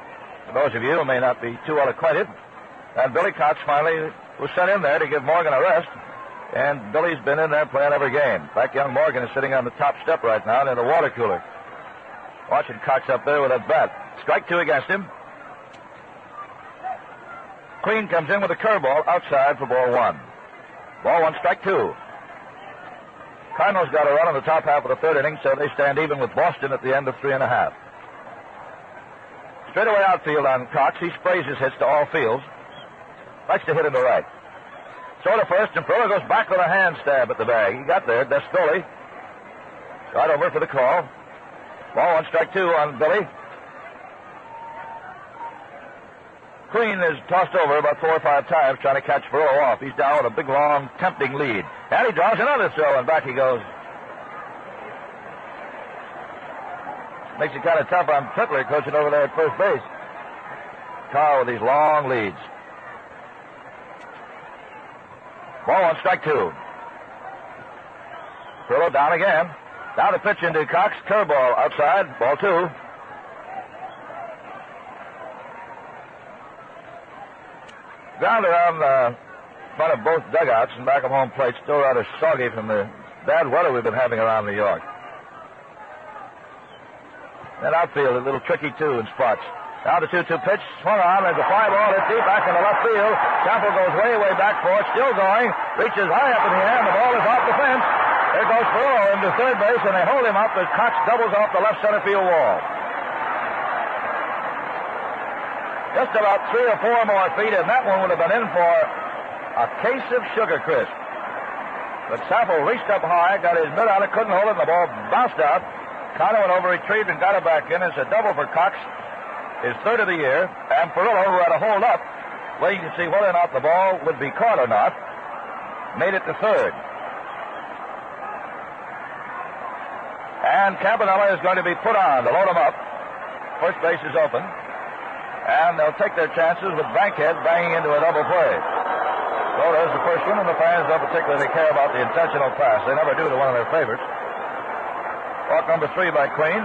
For those of you who may not be too well acquainted, and Billy Cox finally was sent in there to give Morgan a rest, and Billy's been in there playing every game. In fact, young Morgan is sitting on the top step right now in the water cooler, watching Cox up there with a bat. Strike two against him. Queen comes in with a curveball outside for ball one. Ball one, strike two. Cardinals got a run in the top half of the third inning, so they stand even with Boston at the end of 3.5. Straightaway outfield on Cox. He sprays his hits to all fields. Likes to hit into right. So to first, and Fuller goes back with a hand stab at the bag. He got there. Descoli got over for the call. Ball 1, strike 2 on Billy. Queen is tossed over about 4 or 5 times trying to catch Furillo off. He's down with a big, long, tempting lead. And he draws another throw, and back he goes. Makes it kind of tough on Fittler coaching over there at first base. Carl with these long leads. Ball 1, strike 2. Furillo down again. Now the pitch into Cox. Curveball outside. Ball 2. Ground around front of both dugouts and back of home plate. Still rather soggy from the bad weather we've been having around New York. That outfield a little tricky, too, in spots. Now the 2-2 pitch. Swung on. There's a fly ball. It's deep back in the left field. Sample goes way, way back for it. Still going. Reaches high up in the air, and the ball is off the fence. There goes Furillo into third base, and they hold him up as Cox doubles off the left center field wall. Just about 3 or 4 more feet, and that one would have been in for a case of Sugar Crisp. But Sample reached up high, got his mitt out, couldn't hold it, and the ball bounced out. Connor went over, retrieved, and got it back in. It's a double for Cox, his third of the year. And Furillo, who had a hold up, waiting to see whether or not the ball would be caught or not, made it to third. And Campanella is going to be put on to load him up. First base is open. And they'll take their chances with Bankhead banging into a double play. So there's the first one, and the fans don't particularly care about the intentional pass. They never do to one of their favorites. Walk number 3 by Queen.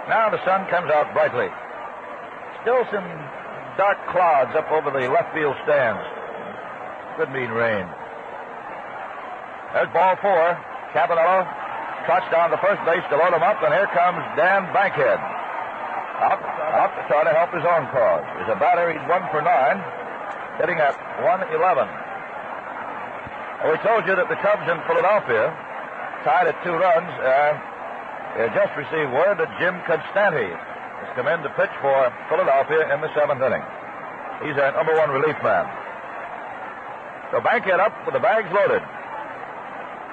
Now the sun comes out brightly. Still some dark clouds up over the left field stands. Could mean rain. There's ball 4. Campanella trots down to first base to load him up, and here comes Dan Bankhead. Out to try to help his own cause. He's a batter. He's 1 for 9, hitting at 111. We told you that the Cubs in Philadelphia tied at 2 runs, and they just received word that Jim Constanti has come in to pitch for Philadelphia in the 7th inning. He's their number 1 relief man. So Bankhead up with the bags loaded.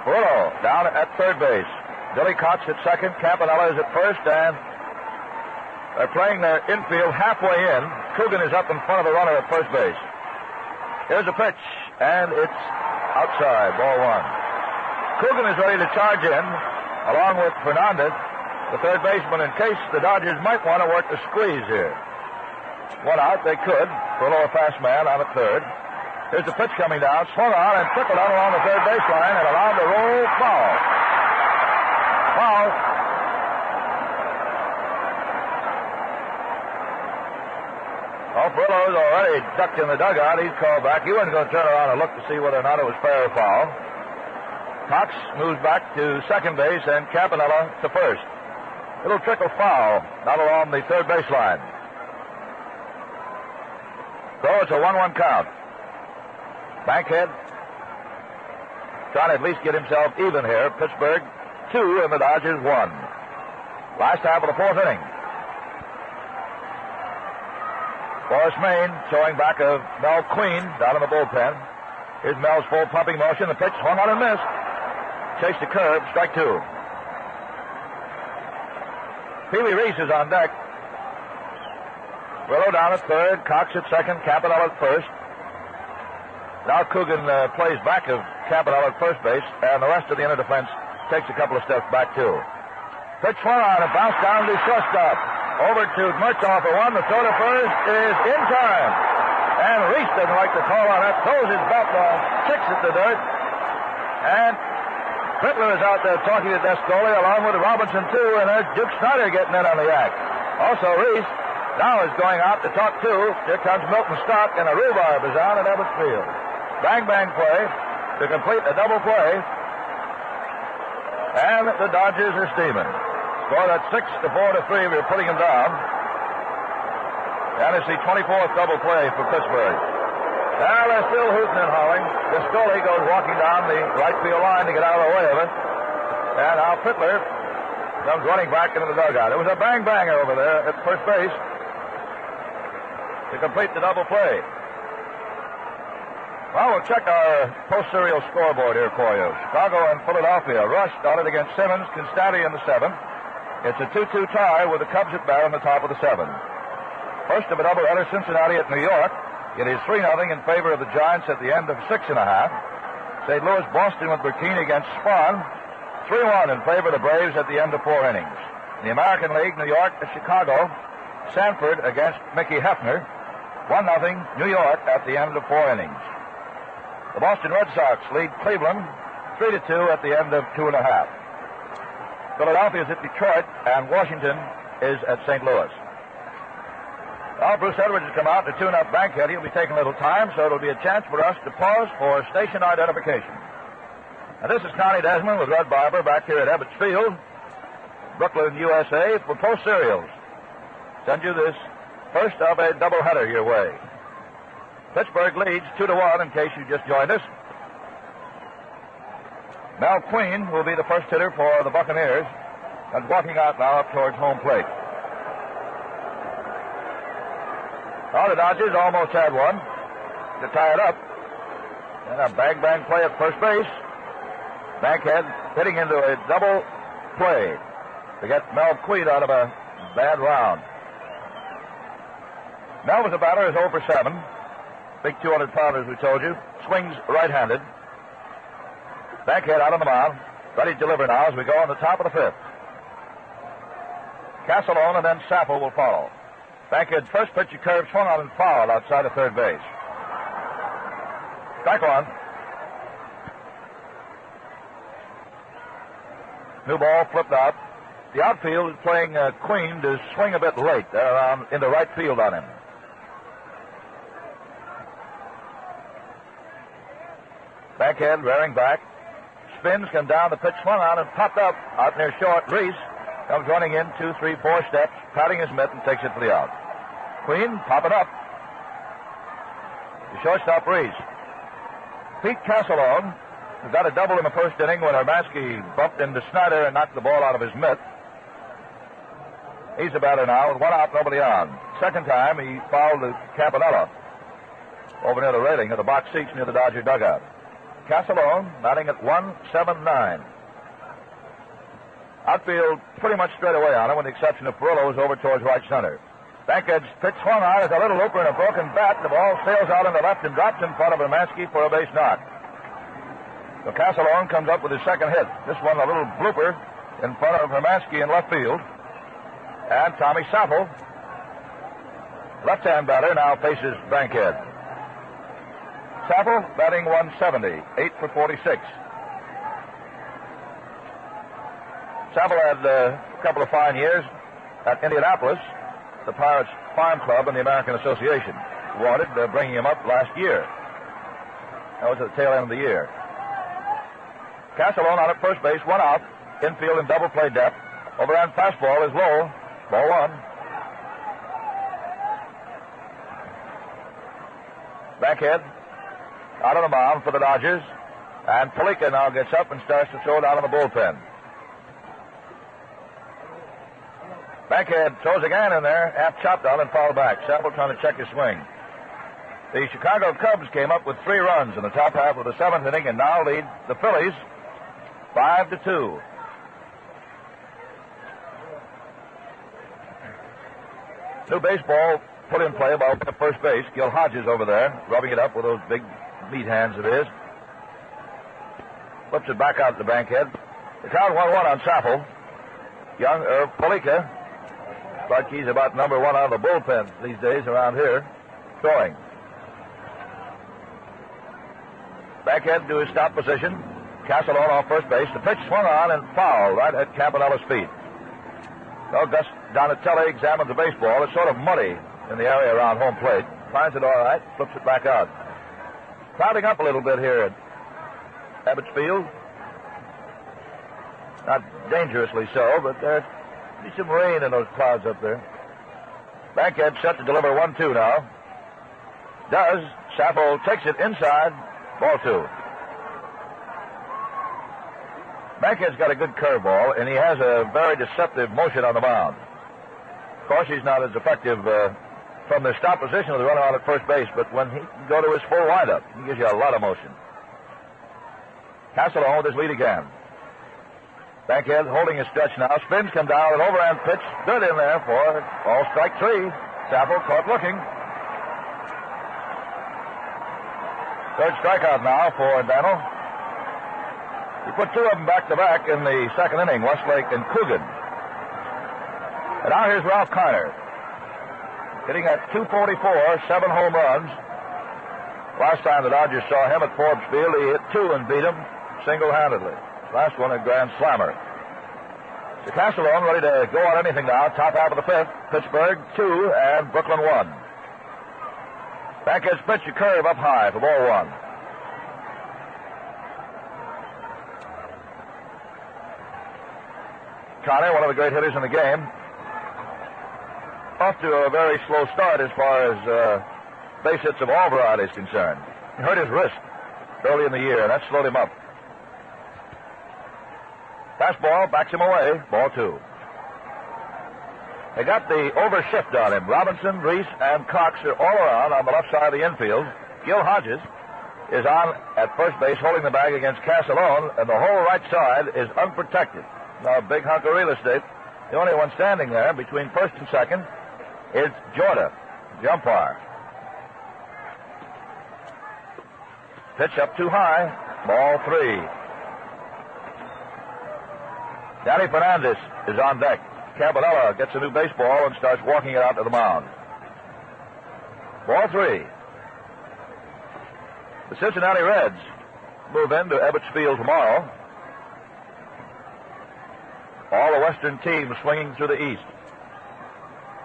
Furillo down at third base. Billy Cox at second. Campanella is at first, and they're playing their infield halfway in. Coogan is up in front of the runner at first base. Here's a pitch, and it's outside, ball 1. Coogan is ready to charge in, along with Fernandez, the third baseman, in case the Dodgers might want to work the squeeze here. 1 out, they could, for a lower fast man on at third. Here's the pitch coming down, swung on and trickled out along the third baseline and allowed to roll foul. Foul. Oh, Furillo's already ducked in the dugout. He's called back. He wasn't going to turn around and look to see whether or not it was fair or foul. Cox moves back to second base and Campanella to first. Little trickle foul, not along the third baseline. So it's a 1-1 count. Bankhead trying to at least get himself even here. Pittsburgh 2 and the Dodgers 1. Last half of the 4th inning. Forrest Main showing back of Mel Queen down in the bullpen. Here's Mel's full pumping motion. The pitch swung on and missed. Chased the curve. Strike 2. Pee Wee Reese is on deck. Furillo down at third. Cox at second. Campanella at first. Now Coogan plays back of Campanella at first base, and the rest of the inner defense takes a couple of steps back, too. Pitch swung on and bounced down to shortstop. Over to Murtaugh for 1. The throw to first is in time. And Reese doesn't like the call on that. Throws his bat ball, kicks at the dirt. And Fittler is out there talking to Descoli along with Robinson, too. And there's Duke Snyder getting in on the act. Also, Reese now is going out to talk, too. Here comes Milton Stock, and a rhubarb is on at Evans Field. Bang, bang play to complete a double play. And the Dodgers are steaming. Scored at 6-4-3. We're putting them down. And it's the 24th double play for Pittsburgh. Now they're still hooting and hollering. Descoli goes walking down the right field line to get out of the way of it. And now Fittler comes running back into the dugout. It was a bang-banger over there at first base to complete the double play. Well, we'll check our post-serial scoreboard here for you. Chicago and Philadelphia rushed on it against Simmons, Constanti in the seventh. It's a 2-2 tie with the Cubs at bat on the top of the seventh. First of a doubleheader, Cincinnati at New York. It is 3-0 in favor of the Giants at the end of 6.5. St. Louis, Boston with Burkini against Spahn. 3-1 in favor of the Braves at the end of 4 innings. In the American League, New York to Chicago. Sanford against Mickey Hefner. 1-0 New York at the end of 4 innings. The Boston Red Sox lead Cleveland 3-2 at the end of 2.5. Philadelphia is at Detroit, and Washington is at St. Louis. Well, Bruce Edwards has come out to tune up Bankhead. He'll be taking a little time, so it'll be a chance for us to pause for station identification. Now, this is Connie Desmond with Red Barber back here at Ebbets Field, Brooklyn, USA, for Post Serials. Send you this first of a doubleheader your way. Pittsburgh leads 2-1 in case you just joined us. Mel Queen will be the first hitter for the Buccaneers and walking out now up towards home plate. Well, the Dodgers almost had one to tie it up. And a bang-bang play at first base. Bankhead hitting into a double play to get Mel Queen out of a bad round. Mel was a batter, is 0 for 7. Big 200-pounder, as we told you. Swings right-handed. Bankhead out on the mound. Ready to deliver now as we go on the top of the 5th. Castellone and then Sapple will follow. Bankhead's first pitch, a curve swung on and fouled outside of third base. Strike one. New ball flipped out. The outfield is playing Queen to swing a bit late. They're around into right field on him. Bankhead rearing back. Spins, come down, the pitch swung on and popped up out near short. Reese comes running in 2, 3, 4 steps, patting his mitt and takes it for the out. Queen popping up. The shortstop Reese. Pete Castellone, who got a double in the first inning when Hermansky bumped into Snyder and knocked the ball out of his mitt. He's a batter now with 1 out, nobody on. Second time he fouled Campanella over near the railing of the box seats near the Dodger dugout. Castellone batting at 1-7-9. Outfield pretty much straight away on him, with the exception of Perillo's over towards right center. Bankhead's pitch swung on as a little looper and a broken bat. The ball sails out on the left and drops in front of Hermansky for a base knock. So Castellone comes up with his second hit. This one a little blooper in front of Hermansky in left field. And Tommy Sapple, left-hand batter, now faces Bankhead. Sapple batting 170, 8 for 46. Sapple had a couple of fine years at Indianapolis, the Pirates Farm Club and the American Association. Wanted bringing him up last year. That was at the tail end of the year. Castellone on at first base, 1 out, infield in double play depth. Overhand fastball is low, ball 1. Bankhead out on the mound for the Dodgers, and Palika now gets up and starts to throw down in the bullpen. Bankhead throws again in there, half chopped on and fouled back. Sapple trying to check his swing. The Chicago Cubs came up with 3 runs in the top half of the 7th inning and now lead the Phillies 5-2. New baseball put in play by the first base. Gil Hodges over there, rubbing it up with those big meat hands of his. Flips it back out to Bankhead. The count 1-1 on Sapple. Young Palika, like he's about number 1 out of the bullpen these days around here, throwing. Bankhead to his stop position. Castellone off first base. The pitch swung on and fouled right at Campanella's feet. Well, Gus Donatelli examines the baseball. It's sort of muddy in the area around home plate. Finds it all right, flips it back out. Clouding up a little bit here at Ebbets Field. Not dangerously so, but there's some rain in those clouds up there. Bankhead set to deliver 1-2 now. Does. Sapple takes it inside. Ball 2. Bankhead's got a good curveball, and he has a very deceptive motion on the mound. Of course, he's not as effective from the stop position of the runner out at first base, but when he can go to his full windup, he gives you a lot of motion. Castellone with his lead again. Bankhead holding his stretch now. Spins, come down, an overhand pitch. Good in there for ball strike 3. Sapple caught looking. Third strikeout now for Daniel. He put 2 of them back-to-back in the second inning, Westlake and Coogan. And now here's Ralph Kiner, hitting at .244, 7 home runs. Last time the Dodgers saw him at Forbes Field, he hit 2 and beat him single-handedly. Last one a grand slammer. So Castellone ready to go on anything now. Top half of the 5th. Pittsburgh 2 and Brooklyn 1. Bankhead's pitch, a curve up high for ball 1. Kiner, one of the great hitters in the game, off to a very slow start as far as base hits of all varieties concerned. He hurt his wrist early in the year, and that slowed him up. Fastball backs him away. Ball 2. They got the overshift on him. Robinson, Reese, and Cox are all around on the left side of the infield. Gil Hodges is on at first base holding the bag against Castellone, and the whole right side is unprotected. Now a big hunk of real estate. The only one standing there between first and second is Jorda, the umpire. Pitch up too high. Ball 3. Danny Fernandez is on deck. Cabanella gets a new baseball and starts walking it out to the mound. Ball 3. The Cincinnati Reds move into Ebbets Field tomorrow. All the Western teams swinging through the East.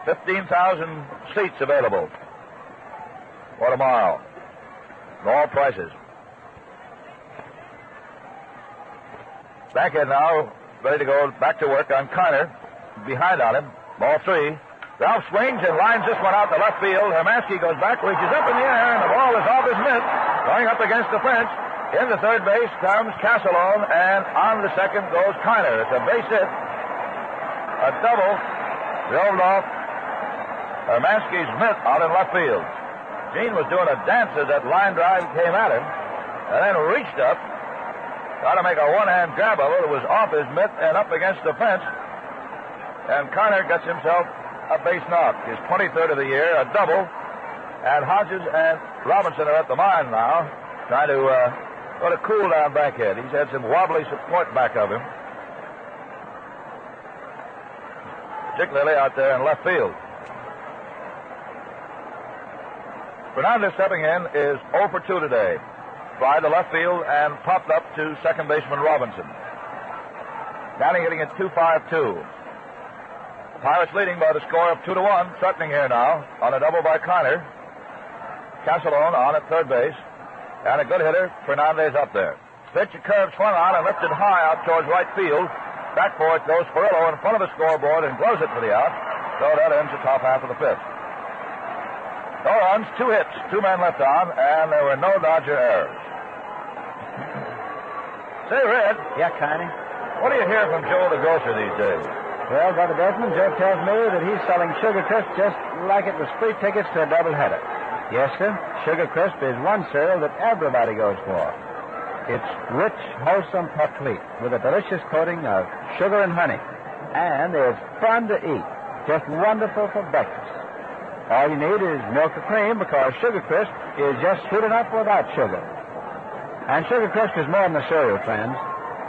15,000 seats available for tomorrow. All prices. Bankhead now ready to go back to work on Kiner. Behind on him. Ball 3. Ralph swings and lines this one out to left field. Hermansky goes back, reaches up in the air, and the ball is off his mitt. Going up against the fence. In the third base comes Castellone, and on the second goes Kiner. It's a base hit. A double. Drove off Hermansky's mitt out in left field. Gene was doing a dance as that line drive came at him, and then reached up. Got to make a one-hand grab of it. It was off his mitt and up against the fence. And Kiner gets himself a base knock. His 23rd of the year, a double. And Hodges and Robinson are at the mound now, trying to go to cool down Bankhead. He's had some wobbly support back of him, particularly out there in left field. Fernandez stepping in is 0 for 2 today. Fly to left field and popped up to second baseman Robinson. Downing hitting at .252. Pirates leading by the score of 2-1. Threatening here now on a double by Kiner. Castellone on at third base. And a good hitter, Fernandez up there. Pitch, a curve swung on and lifted high out towards right field. Back for it goes Perillo in front of the scoreboard and blows it for the out. So that ends the top half of the 5th. No runs, 2 hits, 2 men left on, and there were no Dodger errors. Say, Red. Yeah, Connie? What do you hear from Joe the grocer these days? Well, Brother Desmond, Joe tells me that he's selling Sugar Crisp just like it was free tickets to a doubleheader. Yes, sir. Sugar Crisp is one cereal that everybody goes for. It's rich, wholesome complete with a delicious coating of sugar and honey. And it's fun to eat. Just wonderful for breakfast. All you need is milk or cream because Sugar Crisp is just sweet enough without sugar. And Sugar Crisp is more than a cereal, friends.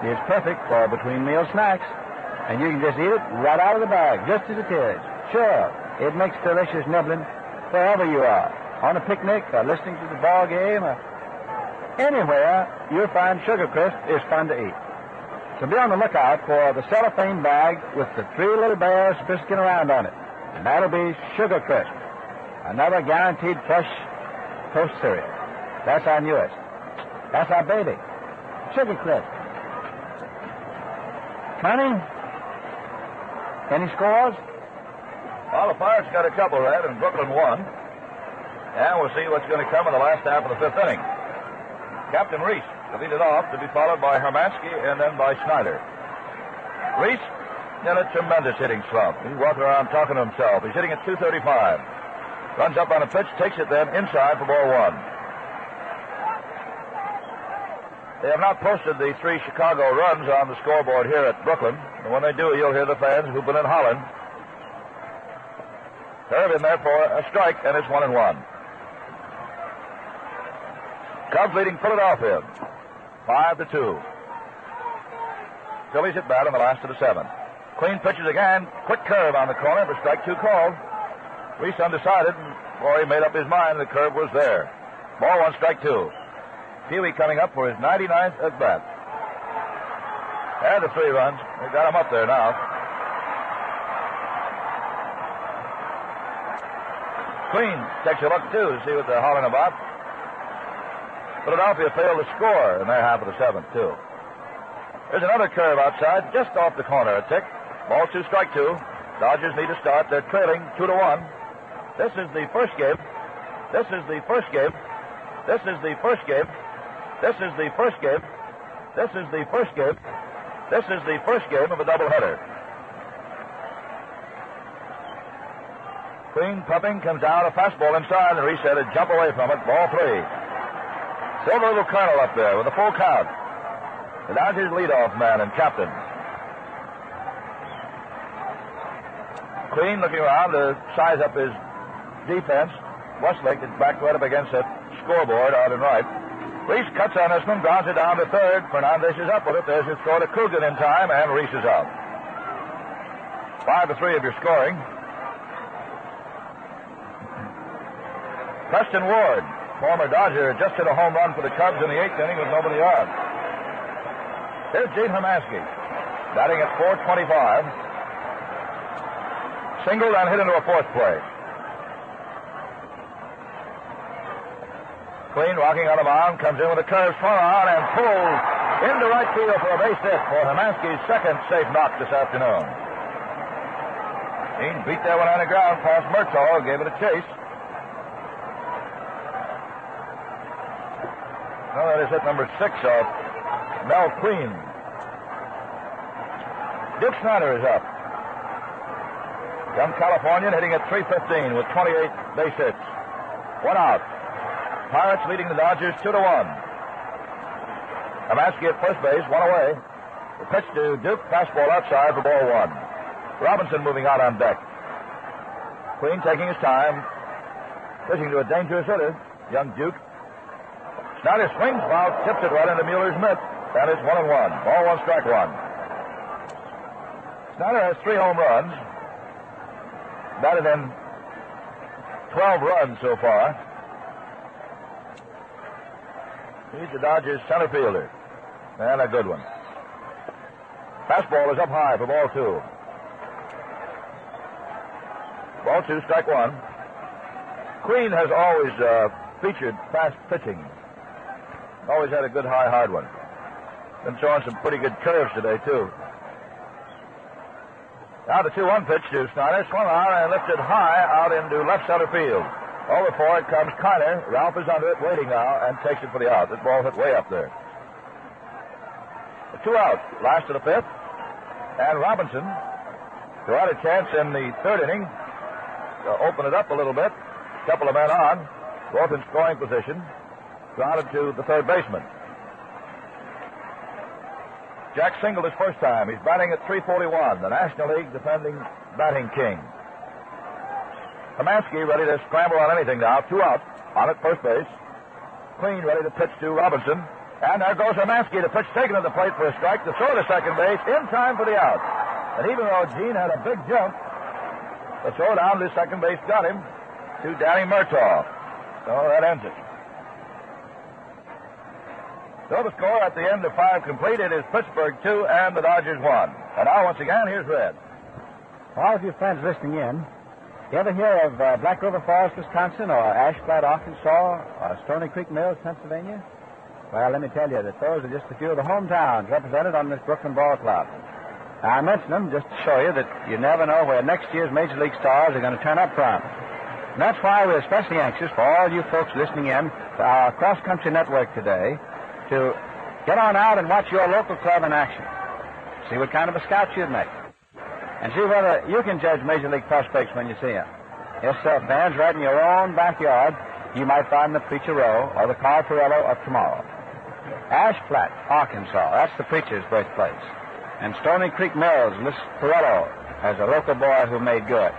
It's perfect for between-meal snacks. And you can just eat it right out of the bag, just as it is. Sure, it makes delicious nibbling wherever you are. On a picnic or listening to the ball game or anywhere, you'll find Sugar Crisp is fun to eat. So be on the lookout for the cellophane bag with the 3 little bears frisking around on it. And that'll be Sugar Crisp. Another guaranteed fresh toast cereal. That's our newest. That's our baby. Sugar Crisp. Connie, any scores? Well, the Pirates got a couple, Red, and Brooklyn won. And we'll see what's going to come in the last half of the 5th inning. Captain Reese to lead it off, to be followed by Hermansky and then by Snyder. Reese in a tremendous hitting slump. He's walking around talking to himself. He's hitting at .235. Runs up on a pitch, takes it then inside for ball one. They have not posted the 3 Chicago runs on the scoreboard here at Brooklyn. And when they do, you'll hear the fans whooping and hollering. Curve in there for a strike, and it's 1-1. Cubs leading Philadelphia 5-2. Phillies at bat in the last of the 7th. Queen pitches again. Quick curve on the corner for strike 2 called. Reese undecided. Boy, he made up his mind. The curve was there. Ball 1, strike 2. Pee-wee coming up for his 99th at bat. And the 3 runs. They got him up there now. Queen takes a look, too, to see what they're hollering about. Philadelphia failed to score in their half of the 7th, too. There's another curve outside, just off the corner, a tick. Ball 2, strike 2. Dodgers need to start. They're trailing 2-1. This is the first game. This is the first game. This is the first game. This is the first game. This is the first game. This is the first game of a doubleheader. Queen pumping, comes down, a fastball inside, and Reese had to jump away from it. Ball 3. Silver little Colonel up there with a full count. The Dodgers leadoff man and captain. Queen looking around to size up his defense. Westlake is back right up against that scoreboard out and right. Reese cuts on this one, grounds it down to third. Fernandez is up with it. There's his throw to Coogan in time, and Reese is out. 5-3 of your scoring. Preston Ward, former Dodger, just hit a home run for the Cubs in the 8th inning with nobody on. Here's Gene Hermansky, batting at .425. Singled and hit into a 4th play. Queen rocking on the mound, comes in with a curve, swung on, and pulls into right field for a base hit for Hermansky's 2nd safe knock this afternoon. Gene beat that one on the ground past Murtaugh, gave it a chase. Well, that is hit number 6 of Mel Queen. Duke Snider is up. Young Californian hitting at .315 with 28 base hits. 1 out. Pirates leading the Dodgers 2-1. Hermansky at first base, 1 away. The pitch to Duke, fastball outside for ball 1. Robinson moving out on deck. Queen taking his time, pitching to a dangerous hitter, young Duke. Snyder swings, while tips it right into Mueller's mitt. That is 1-1. Ball 1, strike 1. Snyder has 3 home runs. Batted in 12 runs so far. He's the Dodgers center fielder. And a good one. Fastball is up high for ball 2. Ball 2, strike 1. Queen has always featured fast pitching. Always had a good high, hard one. Been showing some pretty good curves today, too. Now the 2-1 pitch to Snyder. Swung on and lifted high out into left center field. Over for it comes Kiner. Ralph is under it, waiting now, and takes it for the out. That ball hit way up there. The 2 out, last of the 5th. And Robinson, who had a chance in the 3rd inning to open it up a little bit. Couple of men on, both in scoring position. Grounded to the 3rd baseman. Jack singled his first time. He's batting at .341, the National League defending batting king. Hermansky ready to scramble on anything now. 2 out on at first base. Queen ready to pitch to Robinson. And there goes Hermansky. The pitch taken to the plate for a strike. The throw to second base in time for the out. And even though Gene had a big jump, the throw down to second base got him to Danny Murtaugh. So that ends it. So the score at the end of 5 completed is Pittsburgh 2 and the Dodgers 1. And now once again, here's Red. For all of you friends listening in, you ever hear of Black River Falls, Wisconsin, or Ash Flat, Arkansas, or Stony Creek Mills, Pennsylvania? Well, let me tell you that those are just a few of the hometowns represented on this Brooklyn Ball Club. Now, I mention them just to show you that you never know where next year's Major League stars are going to turn up from. And that's why we're especially anxious for all you folks listening in to our cross-country network today to get on out and watch your local club in action. See what kind of a scout you'd make. And see whether you can judge Major League prospects when you see them. Yes, sir, fans, right in your own backyard, you might find the Preacher Row or the Carl Perello of tomorrow. Ash Flat, Arkansas, that's the preacher's birthplace. And Stony Creek Mills, Miss Perello, has a local boy who made good.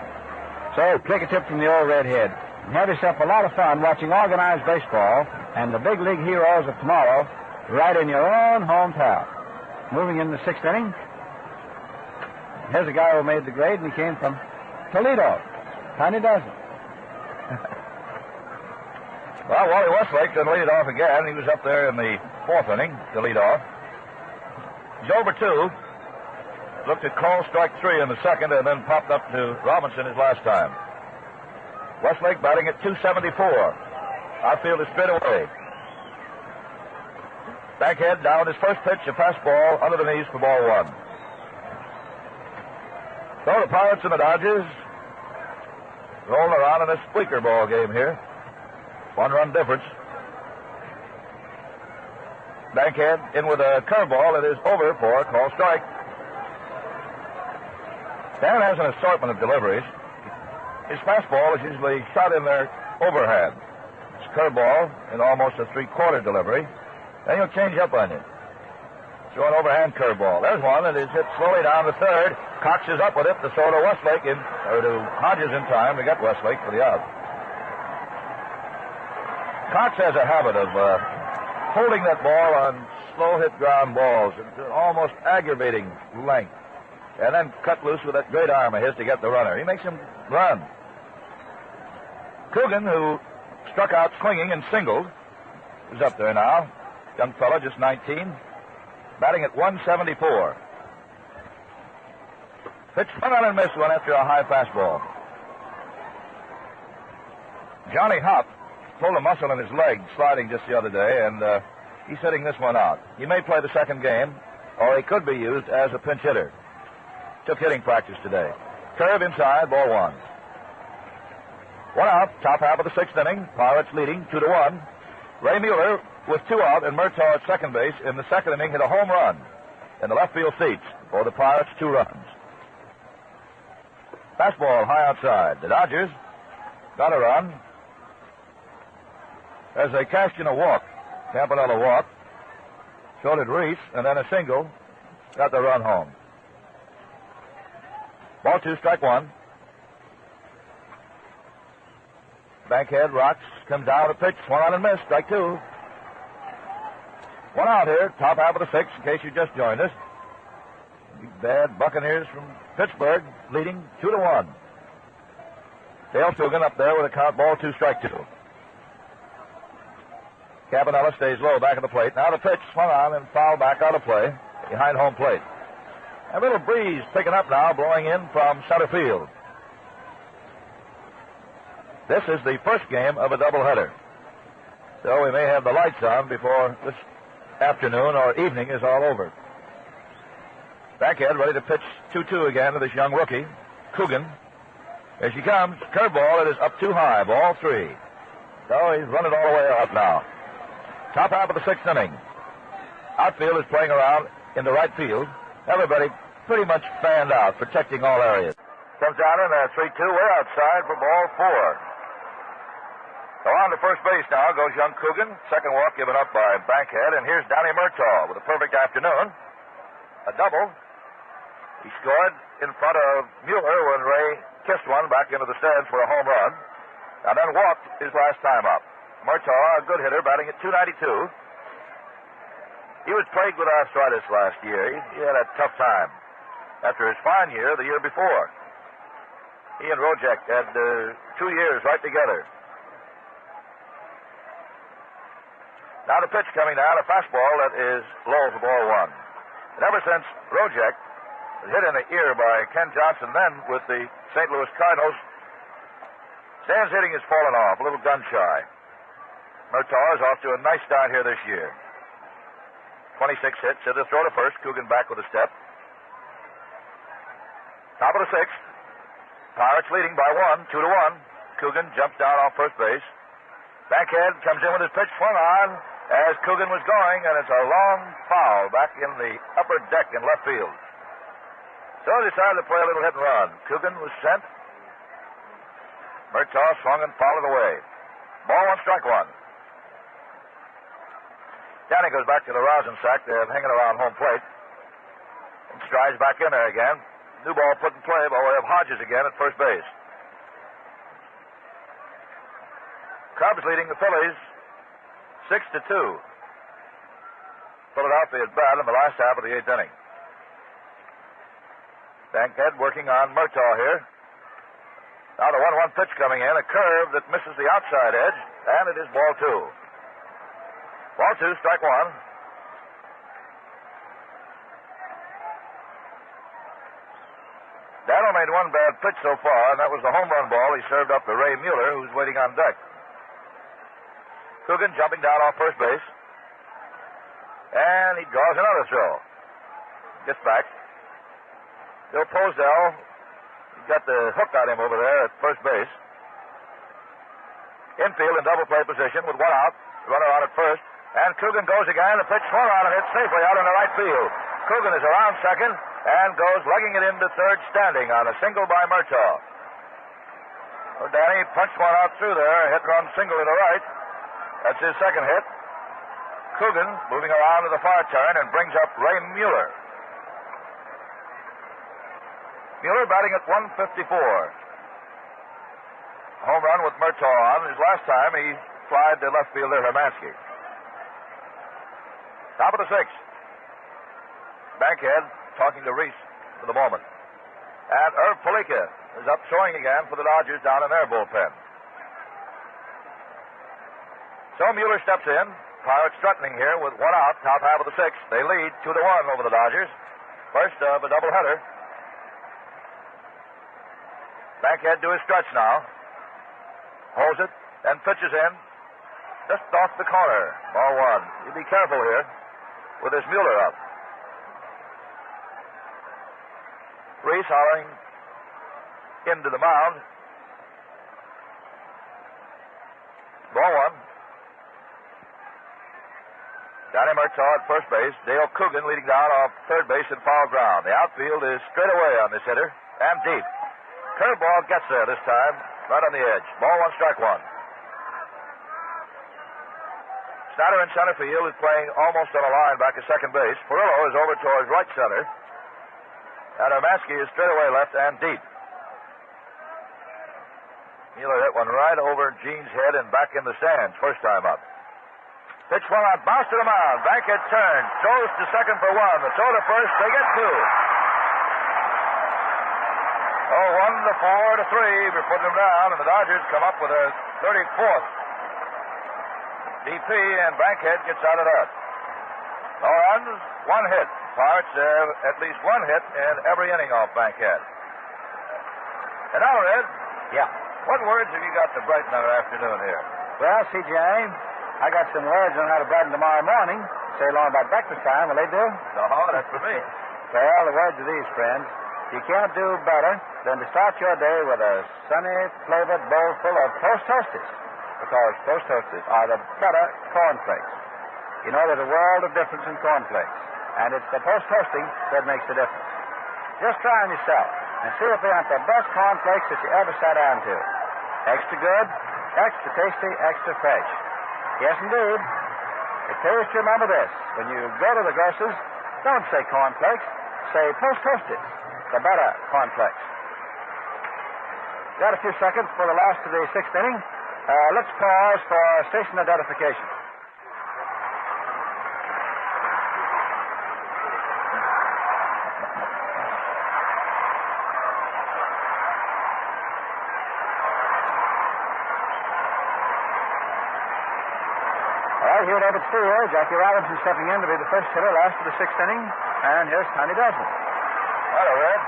So, take a tip from the old redhead and have yourself a lot of fun watching organized baseball and the big league heroes of tomorrow right in your own hometown. Moving in the sixth inning, here's a guy who made the grade, and he came from Toledo. Tiny dozen. Well, Wally Westlake didn't lead it off again. He was up there in the fourth inning to lead off. He's over 2. Looked at Cole, strike 3 in the second, and then popped up to Robinson his last time. Westlake batting at .274. Outfield is straight away. Bankhead down his first pitch, a fastball under the knees for ball 1. So the Pirates and the Dodgers rolling around in a squeaker ball game here. 1-run difference. Bankhead in with a curveball. It is over for a call strike. Dan has an assortment of deliveries. His fastball is usually shot in there overhand. His curveball in almost a 3/4 delivery. Then he'll change up on you. Throw an overhand curveball. There's one that is hit slowly down to third. Cox is up with it to throw to Westlake to Hodges in time to get Westlake for the out. Cox has a habit of holding that ball on slow hit ground balls at almost aggravating length, and then cut loose with that great arm of his to get the runner. He makes him run. Coogan, who struck out swinging and singled, is up there now. Young fellow, just 19, batting at .174. Pitch swung on and missed one after a high fastball. Johnny Hopp pulled a muscle in his leg sliding just the other day, and he's hitting this one out. He may play the second game, or he could be used as a pinch hitter. Took hitting practice today. Curve inside, ball 1. 1 out, top half of the sixth inning. Pirates leading 2-1. Ray Mueller with 2 out and Murtaugh at second base in the second inning hit a home run in the left field seats for the Pirates, 2 runs. Fastball high outside. The Dodgers got a run as they cashed in a walk. Campanella walked. So did Reese, and then a single. Got the run home. Ball 2, strike 1. Bankhead rocks, comes down to pitch, swung on and missed, strike 2. 1 out here, top half of the sixth, in case you just joined us. Big bad Buccaneers from Pittsburgh, leading 2-1. Dale Coogan up there with a count, ball 2, strike 2. Campanella stays low back of the plate. Now the pitch swung on and fouled back out of play behind home plate. A little breeze picking up now, blowing in from center field. This is the first game of a doubleheader. So we may have the lights on before this afternoon or evening is all over. Bankhead ready to pitch 2-2 again to this young rookie, Coogan. Here she comes. Curveball. It is up too high. Ball 3. So he's run it all the way up now. Top half of the sixth inning. Outfield is playing around in the right field. Everybody pretty much fanned out, protecting all areas. Comes down in a 3-2 way outside for ball 4. So on to first base now goes young Coogan. Second walk given up by Bankhead. And here's Danny Murtaugh with a perfect afternoon. A double. He scored in front of Mueller when Ray kissed one back into the stands for a home run. And then walked his last time up. Murtaugh, a good hitter, batting at .292. He was plagued with arthritis last year. He had a tough time after his fine year the year before. He and Rojek had 2 years right together. Now the pitch coming down, a fastball that is low for ball 1. And ever since Rojek was hit in the ear by Ken Johnson, then with the St. Louis Cardinals, Stan's hitting has fallen off, a little gun shy. Murtaugh is off to a nice start here this year. 26 hits, hit a throw to first. Coogan back with a step. Top of the sixth. Pirates leading by 1, 2-1. Coogan jumps down off first base. Bankhead comes in with his pitch, swung on as Coogan was going, and it's a long foul back in the upper deck in left field. So they decided to play a little hit and run. Coogan was sent. Murtaugh swung and fouled it away. Ball one, strike one. Danny goes back to the rosin sack. They're hanging around home plate. And strides back in there again. New ball put in play by way of Hodges again at first base. Cubs leading the Phillies 6-2. Philadelphia is bad in the last half of the 8th inning. Bankhead working on Murtaugh here. Now the 1-1 pitch coming in, a curve that misses the outside edge, and it is ball two. Ball two, strike one. Daniel made one bad pitch so far, and that was the home run ball he served up to Ray Mueller, who's waiting on deck. Coogan jumping down off first base. And he draws another throw. Gets back. Bill Posdell, he got the hook on him over there at first base. Infield in double play position with one out. Runner on at first. And Coogan goes again. The pitch swung on and hits safely out in the right field. Coogan is around second and goes lugging it into third standing on a single by Murtaugh. Well, Danny punched one out through there. Hit run single to the right. That's his second hit. Coogan moving around to the far turn and brings up Ray Mueller. Mueller batting at 154. Home run with Murtaugh on. His last time he flied to left fielder Hermansky. Top of the sixth. Bankhead talking to Reese for the moment. And Irv Palika is up throwing again for the Dodgers down in their bullpen. So Mueller steps in. Pirates threatening here with one out, top half of the sixth. They lead 2-1 over the Dodgers. First of a doubleheader. Bankhead to his stretch now. Holds it and pitches in. Just off the corner. Ball one. You be careful here with this Mueller up. Reese hollering into the mound. Ball one. Danny Murtaugh at first base. Dale Coogan leading down off third base in foul ground. The outfield is straight away on this hitter and deep. Curveball gets there this time, right on the edge. Ball one, strike one. Snyder in center field is playing almost on a line back at second base. Perillo is over towards right center. And Hermansky is straight away left and deep. Mueller hit one right over Gene's head and back in the stands, first time up. Pitch one out, bounce to the mound. Bankhead turns, throws to second for one. The throw to first, they get two. 1-4 to 3. We're putting them down, and the Dodgers come up with a 34th. DP and Bankhead gets out of that. No runs, one hit. Pirates have at least one hit in every inning off Bankhead. And now, Red. Yeah. What words have you got to brighten our afternoon here? Well, CJ, I got some words on how to brighten tomorrow morning. Say along about breakfast time, will they do? No, that's for me. Well, the words are these, friends. You can't do better than to start your day with a sunny, flavored bowl full of Toast Toasties. Because Toast Toasties are the better cornflakes. You know, there's a world of difference in cornflakes. And it's the Toast Toasting that makes the difference. Just try them yourself and see if they aren't the best cornflakes that you ever sat down to. Extra good, extra tasty, extra fresh. Yes, indeed. It pays to remember this. When you go to the grocer's, don't say cornflakes. Say Toast Toasties, the better cornflakes. Got a few seconds for the last of the sixth inning. Let's pause for station identification. Here at Ebbets Field, Jackie Robinson stepping in to be the first hitter last of the sixth inning. And here's Tiny Desmond. Hello, Red.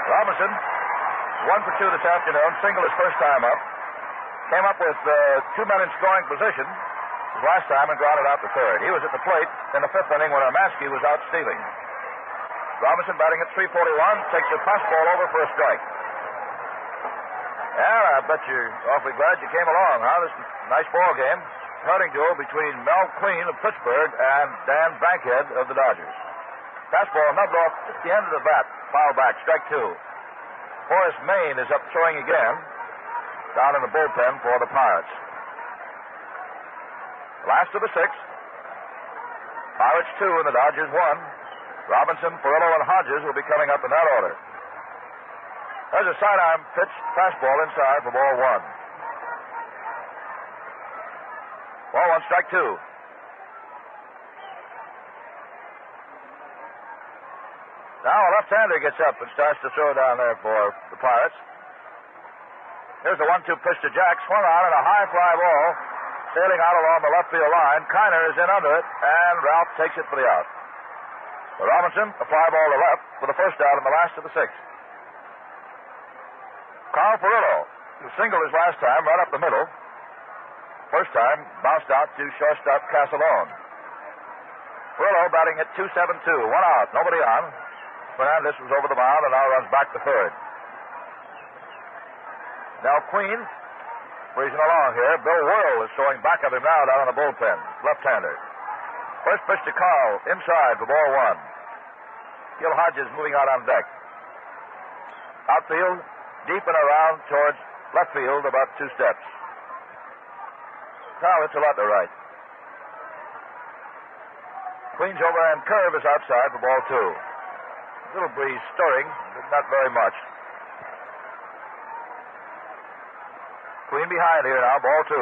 Robinson, 1 for 2 this afternoon, single his first time up. Came up with 2 men in scoring position his last time and grounded out the third. He was at the plate in the fifth inning when Hermansky was out stealing. Robinson batting at 341, takes a fastball over for a strike. Yeah, I bet you're awfully glad you came along, huh? This is a nice ball game. Hunting duel between Mel Queen of Pittsburgh and Dan Bankhead of the Dodgers. Fastball nubbed off at the end of the bat. Foul back, strike two. Forrest Main is up throwing again. down in the bullpen for the Pirates. Last of the sixth. Pirates 2 and the Dodgers 1. Robinson, Perillo, and Hodges will be coming up in that order. There's a sidearm pitch, fastball inside for ball 1. Ball 1, strike 2. Now a left-hander gets up and starts to throw down there for the Pirates. Here's the 1-2 pitch to Jack. Swung on and a high fly ball sailing out along the left field line. Kiner is in under it, and Ralph takes it for the out. For Robinson, a fly ball to left for the first out in the last of the sixth. Carl Perillo, who singled his last time right up the middle. First time, bounced out to shortstop Castellone. Perillo batting at 2-7-2. One out, nobody on. Fernandez was over the mound and now runs back to third. Now Queen, breezing along here. Bill Whirl is throwing back of him now down in the bullpen. Left-hander. First pitch to Carl, inside for ball 1. Gil Hodges moving out on deck. Outfield, deep and around towards left field, about 2 steps. Carl hits a lot to right. Queen's overhand curve is outside for ball 2. A little breeze stirring, but not very much. Queen behind here now, ball 2.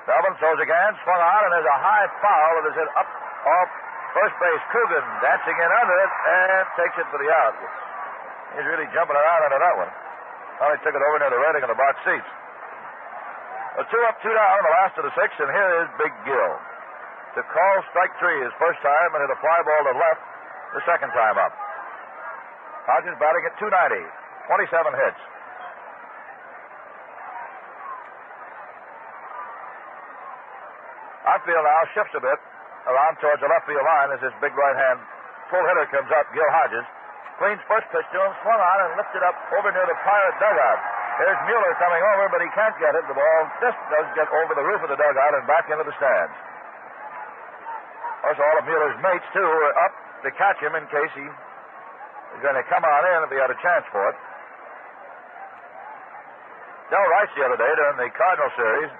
Melvin throws again, swung on, and there's a high foul that is hit up off first base. Coogan dancing in under it and takes it for the out. He's really jumping around under that one. Finally took it over near the railing of the box seats. A 2 up, 2 down in the last of the sixth, and here is Big Gil to call strike 3 his first time and hit a fly ball to left the second time up. Hodges batting at 290, 27 hits. Outfield now shifts a bit around towards the left field line as this big right-hand pull hitter comes up, Gil Hodges. Queen's first pitch to him, swung on and lifted up over near the Pirate dugout. There's Mueller coming over, but he can't get it. The ball just does get over the roof of the dugout and back into the stands. Of course, all of Mueller's mates, too, were up to catch him in case he was going to come on in if he had a chance for it. Del Rice the other day during the Cardinal series,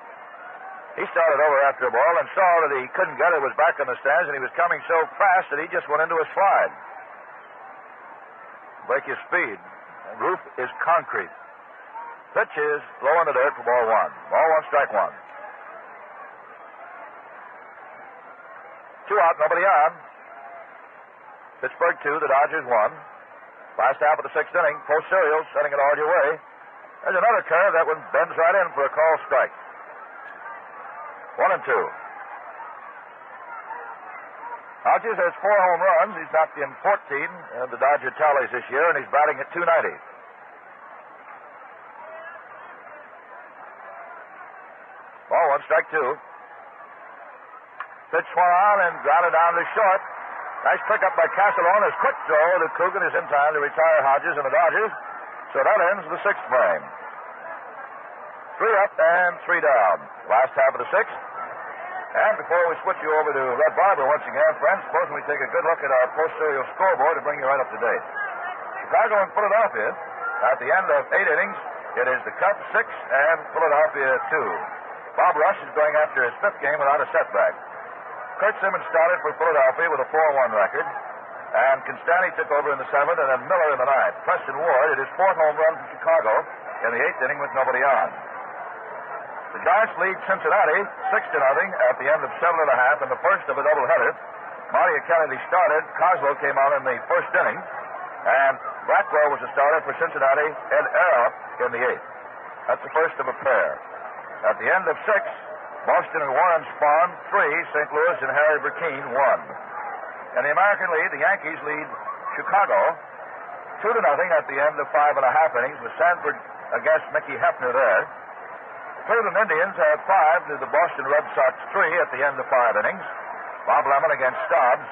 he started over after a ball and saw that he couldn't get it, was back in the stands, and he was coming so fast that he just went into a slide. Break his speed. The roof is concrete. Pitch is low in the dirt for ball 1. Ball 1, strike 1. 2 out, nobody on. Pittsburgh 2, the Dodgers 1. Last half of the sixth inning, post serial, sending it all your way. There's another curve. That one bends right in for a call strike. 1 and 2. Hodges has 4 home runs. He's knocked in 14 of the Dodger tallies this year, and he's batting at 290. Ball 1, strike 2. Pitch swung on and grounded down to short. Nice pickup by Castellone. His quick throw to Coogan is in time to retire Hodges and the Dodgers. So that ends the sixth frame. 3 up and 3 down. Last half of the sixth. And before we switch you over to Red Barber once again, friends, suppose we take a good look at our post-serial scoreboard to bring you right up to date. Chicago and Philadelphia, at the end of 8 innings, it is the Cubs 6 and Philadelphia 2. Bob Rush is going after his 5th game without a setback. Kurt Simmons started for Philadelphia with a 4-1 record, and Constanti took over in the 7th, and then Miller in the 9th. Preston Ward hit his 4th home run from Chicago in the 8th inning with nobody on. The Giants lead Cincinnati 6-0 at the end of 7.5 in the first of a doubleheader. Mario Kennedy started. Coslow came on in the first inning, and Blackwell was the starter for Cincinnati. Ed Arup in the 8th. That's the first of a pair. At the end of 6, Boston and Warren Spahn 3, St. Louis and Harry Burkeen 1. In the American League, the Yankees lead Chicago 2-0 at the end of 5.5 innings with Sanford against Mickey Hefner there. Cleveland Indians have 5 to the Boston Red Sox 3 at the end of 5 innings. Bob Lemon against Stobbs.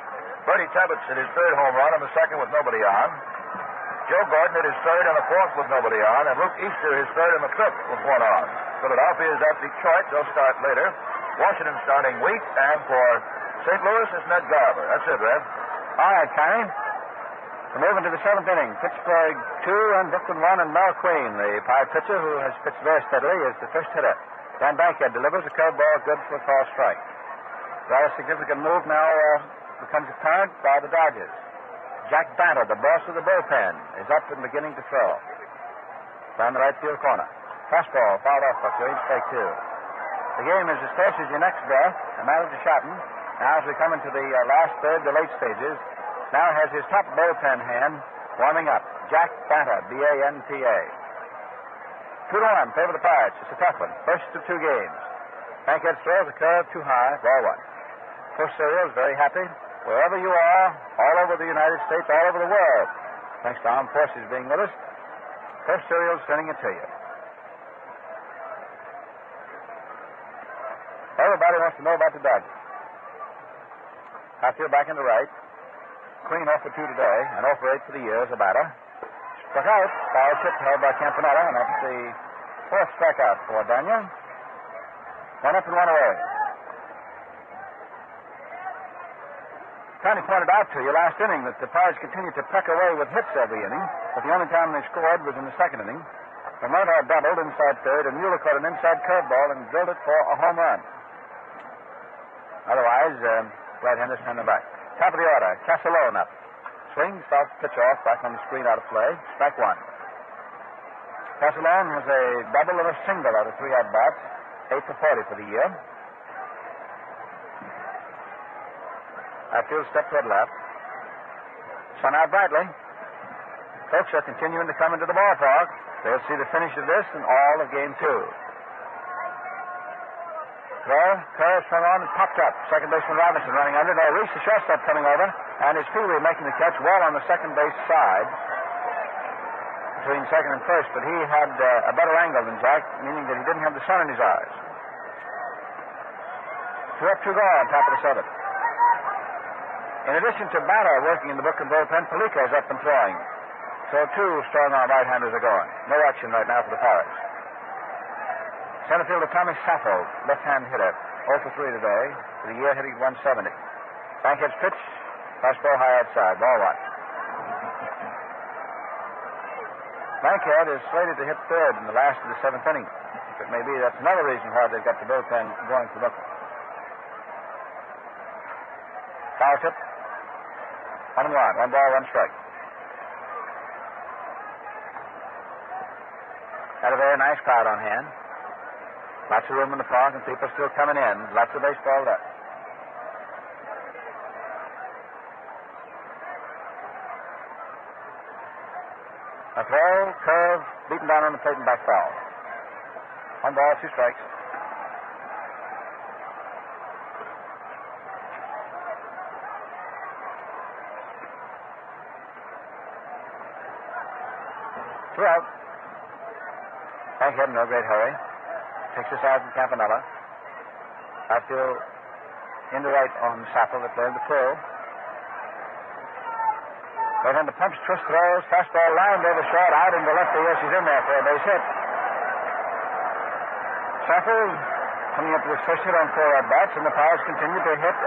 Bertie Tebbetts hit his 3rd home run in the 2nd with nobody on. Joe Gordon hit his 3rd and the 4th with nobody on. And Luke Easter his 3rd and the 5th with 1 on. Philadelphia is at Detroit. They'll start later. Washington starting weak. And for St. Louis is Ned Garber. That's it, Red. All right, Connie. We move into the seventh inning. Pittsburgh 2 and Brooklyn 1, and Mel Queen, the Pirate pitcher who has pitched very steadily, is the first hitter. Dan Bankhead delivers a curveball good for a call strike. Rather significant move now becomes apparent by the Dodgers. Jack Banter, the boss of the bullpen, is up and beginning to throw. Down the right field corner. Fastball fouled off by Queen, strike 2. The game is as close as your next breath. A matter to Shotton. Now as we come into the last third, the late stages, now has his top bullpen hand warming up. Jack Banter, B-A-N-T-A. 2-1, favor the Pirates. It's a tough one. First of 2 games. Bankhead throws a curve too high, ball 1. Coach Serial is very happy. Wherever you are, all over the United States, all over the world, thanks to Armed Forces being with us, Coach Serial is sending it to you. Everybody wants to know about the Dodgers. Hatfield back into right. Queen 0 for 2 today, and 0 for 8 for the year as a batter. Struck out, foul tip held by Campanella, and that's the 4th strikeout for Daniel. 1 up and 1 away. Connie pointed out to you last inning that the Pirates continued to peck away with hits every inning, but the only time they scored was in the second inning. The Murtaugh doubled inside third, and Mueller caught an inside curveball and drilled it for a home run. Otherwise, right-handers turn their back. Top of the order, Castellone up. Swings, fouls pitch off, back on the screen out of play. Strike 1. Castellone has a double and a single out of 3 at-bats. 8 for 40 for the year. Hatfield step toward left. Sun out brightly. Folks are continuing to come into the ballpark. They'll see the finish of this and all of game 2. Curve swung on and popped up. Second baseman Robinson running under. Now Reese, the shortstop, coming over, and it's Pee Wee making the catch well on the second base side between second and first, but he had a better angle than Jack, meaning that he didn't have the sun in his eyes. 2 up, 2 gone, top of the 7th. In addition to Banter working in the Brooklyn bullpen, Palico is up and throwing. So 2 strong-arm right-handers are going. No action right now for the Pirates. Center fielder Tommy Saffold, left-hand hitter, 0 for 3 today. For the year, hitting 170. Bankhead's pitch, fastball high outside, ball 1. Bankhead is slated to hit third in the last of the 7th inning. But maybe that's another reason why they've got the bullpen going for Brooklyn. Foul tip. 1 and 1. 1 ball, 1 strike. Had a very nice crowd on hand. Lots of room in the park, and people still coming in. Lots of baseball left. A throw, curve, beaten down on the plate and back foul. 1 ball, 2 strikes. Two out. Bankhead in no great hurry. Takes the side from Campanella. Hatfield into right on Sappel that played the pull. Right on the pumps, twist throws, fastball lined over short, out into lefty. Yes, he's in there for a base hit. Sappel coming up with his first hit on 4 at-bats, and the Pirates continue to hit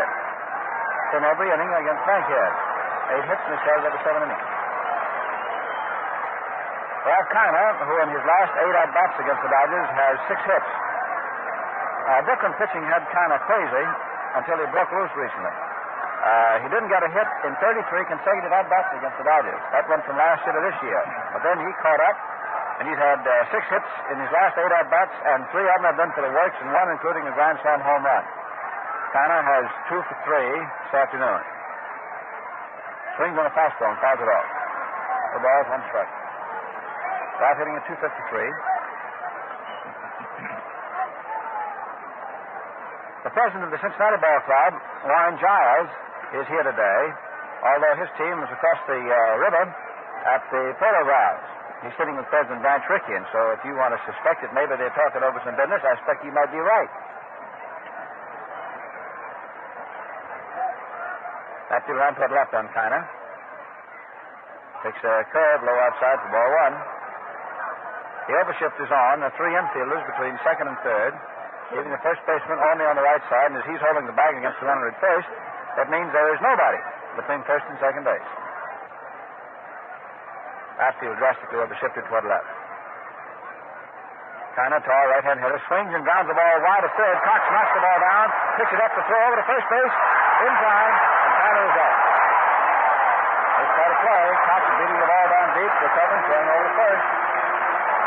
in every inning against Bankhead. 8 hits in the started over 7 innings. Ralph Kiner, who in his last 8 at-bats against the Dodgers has 6 hits. Brooklyn pitching had Kiner crazy until he broke loose recently. He didn't get a hit in 33 consecutive at-bats against the Dodgers. That went from last year to this year. But then he caught up, and he's had 6 hits in his last 8 at-bats, and 3 of them have been for the works, and 1 including a grand slam home run. Kiner has 2 for 3 this afternoon. Swings on a fastball and fouls it off. The ball's 1 strike. Ralph hitting at 253. The president of the Cincinnati Ball Club, Warren Giles, is here today, although his team is across the river at the Polo Grounds. He's sitting with President Branch Rickey, and so if you want to suspect that maybe they're talking over some business, I suspect you might be right. That deal around toward left on Kiner. Takes a curve low outside for ball 1. The overshift is on. There are 3 infielders between second and third, leaving the first baseman only on the right side, and as he's holding the bag against the runner at first, that means there is nobody between first and second base. Outfield drastically will be shifted toward left. Kind of tall right-hand hitter swings and grounds the ball wide of third. Cox knocks the ball down, picks it up to throw over to first base in time, and Tanner is out. It's got a play. Cox beating the ball down deep, recovering, throwing over to first.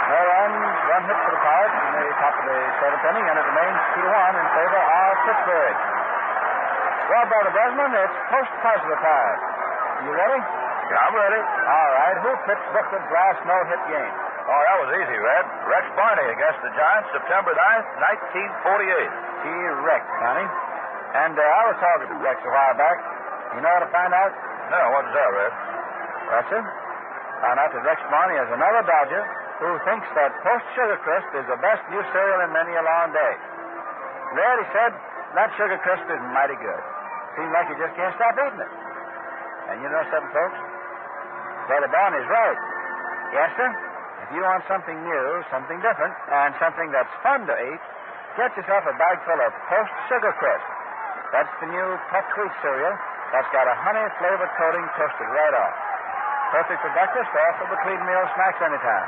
No runs, one hit for the Pirates in the top of the seventh inning, and it remains 2-1 in favor of Pittsburgh. Well, Brother Desmond, it's post-puzzler time. You ready? Yeah, I'm ready. All right. Who pitched Brooklyn's last no-hit game? Oh, that was easy, Red. Rex Barney against the Giants, September 9th, 1948. T-Rex, Connie. And I was talking to Rex a while back. You know how to find out? No, what is that, Red? Well, sir, found out that Rex Barney is another Dodger who thinks that Post Sugar Crisp is the best new cereal in many a long day. Red, he said, that Sugar Crisp is mighty good. Seems like you just can't stop eating it. And you know something, folks? Brother Barney's right. Yes, sir? If you want something new, something different, and something that's fun to eat, get yourself a bag full of Post Sugar Crisp. That's the new puffed wheat cereal that's got a honey-flavored coating toasted right off. Perfect for breakfast or for between meal snacks anytime.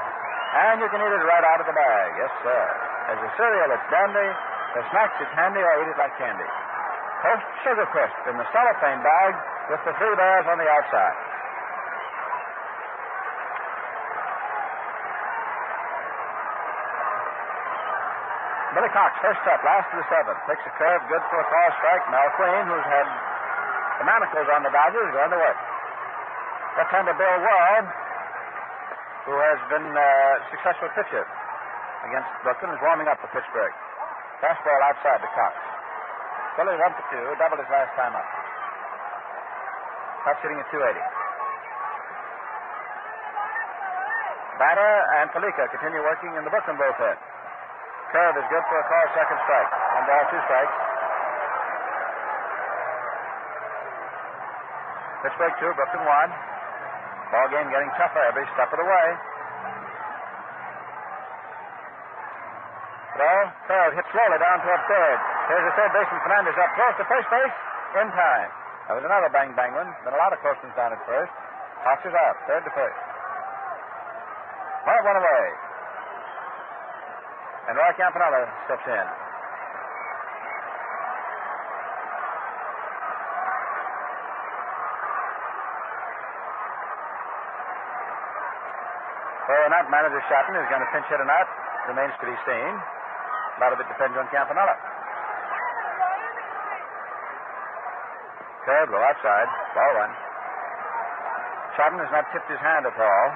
And you can eat it right out of the bag. Yes, sir. As a cereal, it's dandy. For snacks, it's handy, or eat it like candy. Post Sugar Crisp in the cellophane bag with the 3 bears on the outside. Billy Cox, first up, last of the seventh. Takes a curve, good for a call strike. Mel Queen, who's had the manacles on the Dodgers, is going to work. Left-hander Bill Ward, who has been a successful pitcher against Brooklyn, is warming up for Pittsburgh. Fastball outside to Cox. Billy 1 for 2, doubled his last time up. Cox hitting at 280. Batter and Palika continue working in the Brooklyn bullpen. Curve is good for a call, second strike. 1 ball, 2 strikes. Pittsburgh 2, Brooklyn 1. Ball game getting tougher every step of the way. Throw. Curve hit slowly down toward third. Here's the third baseman, Fernandez, up close to first base. In time. That was another bang-bang one. Been a lot of close ones down at first. Cox is out. Third to first. One away. And Roy Campanella steps in. Well, an out manager Shatton is going to pinch hit or not remains to be seen. A lot of it depends on Campanella. Curve, low outside. Ball 1. Shatton has not tipped his hand at all.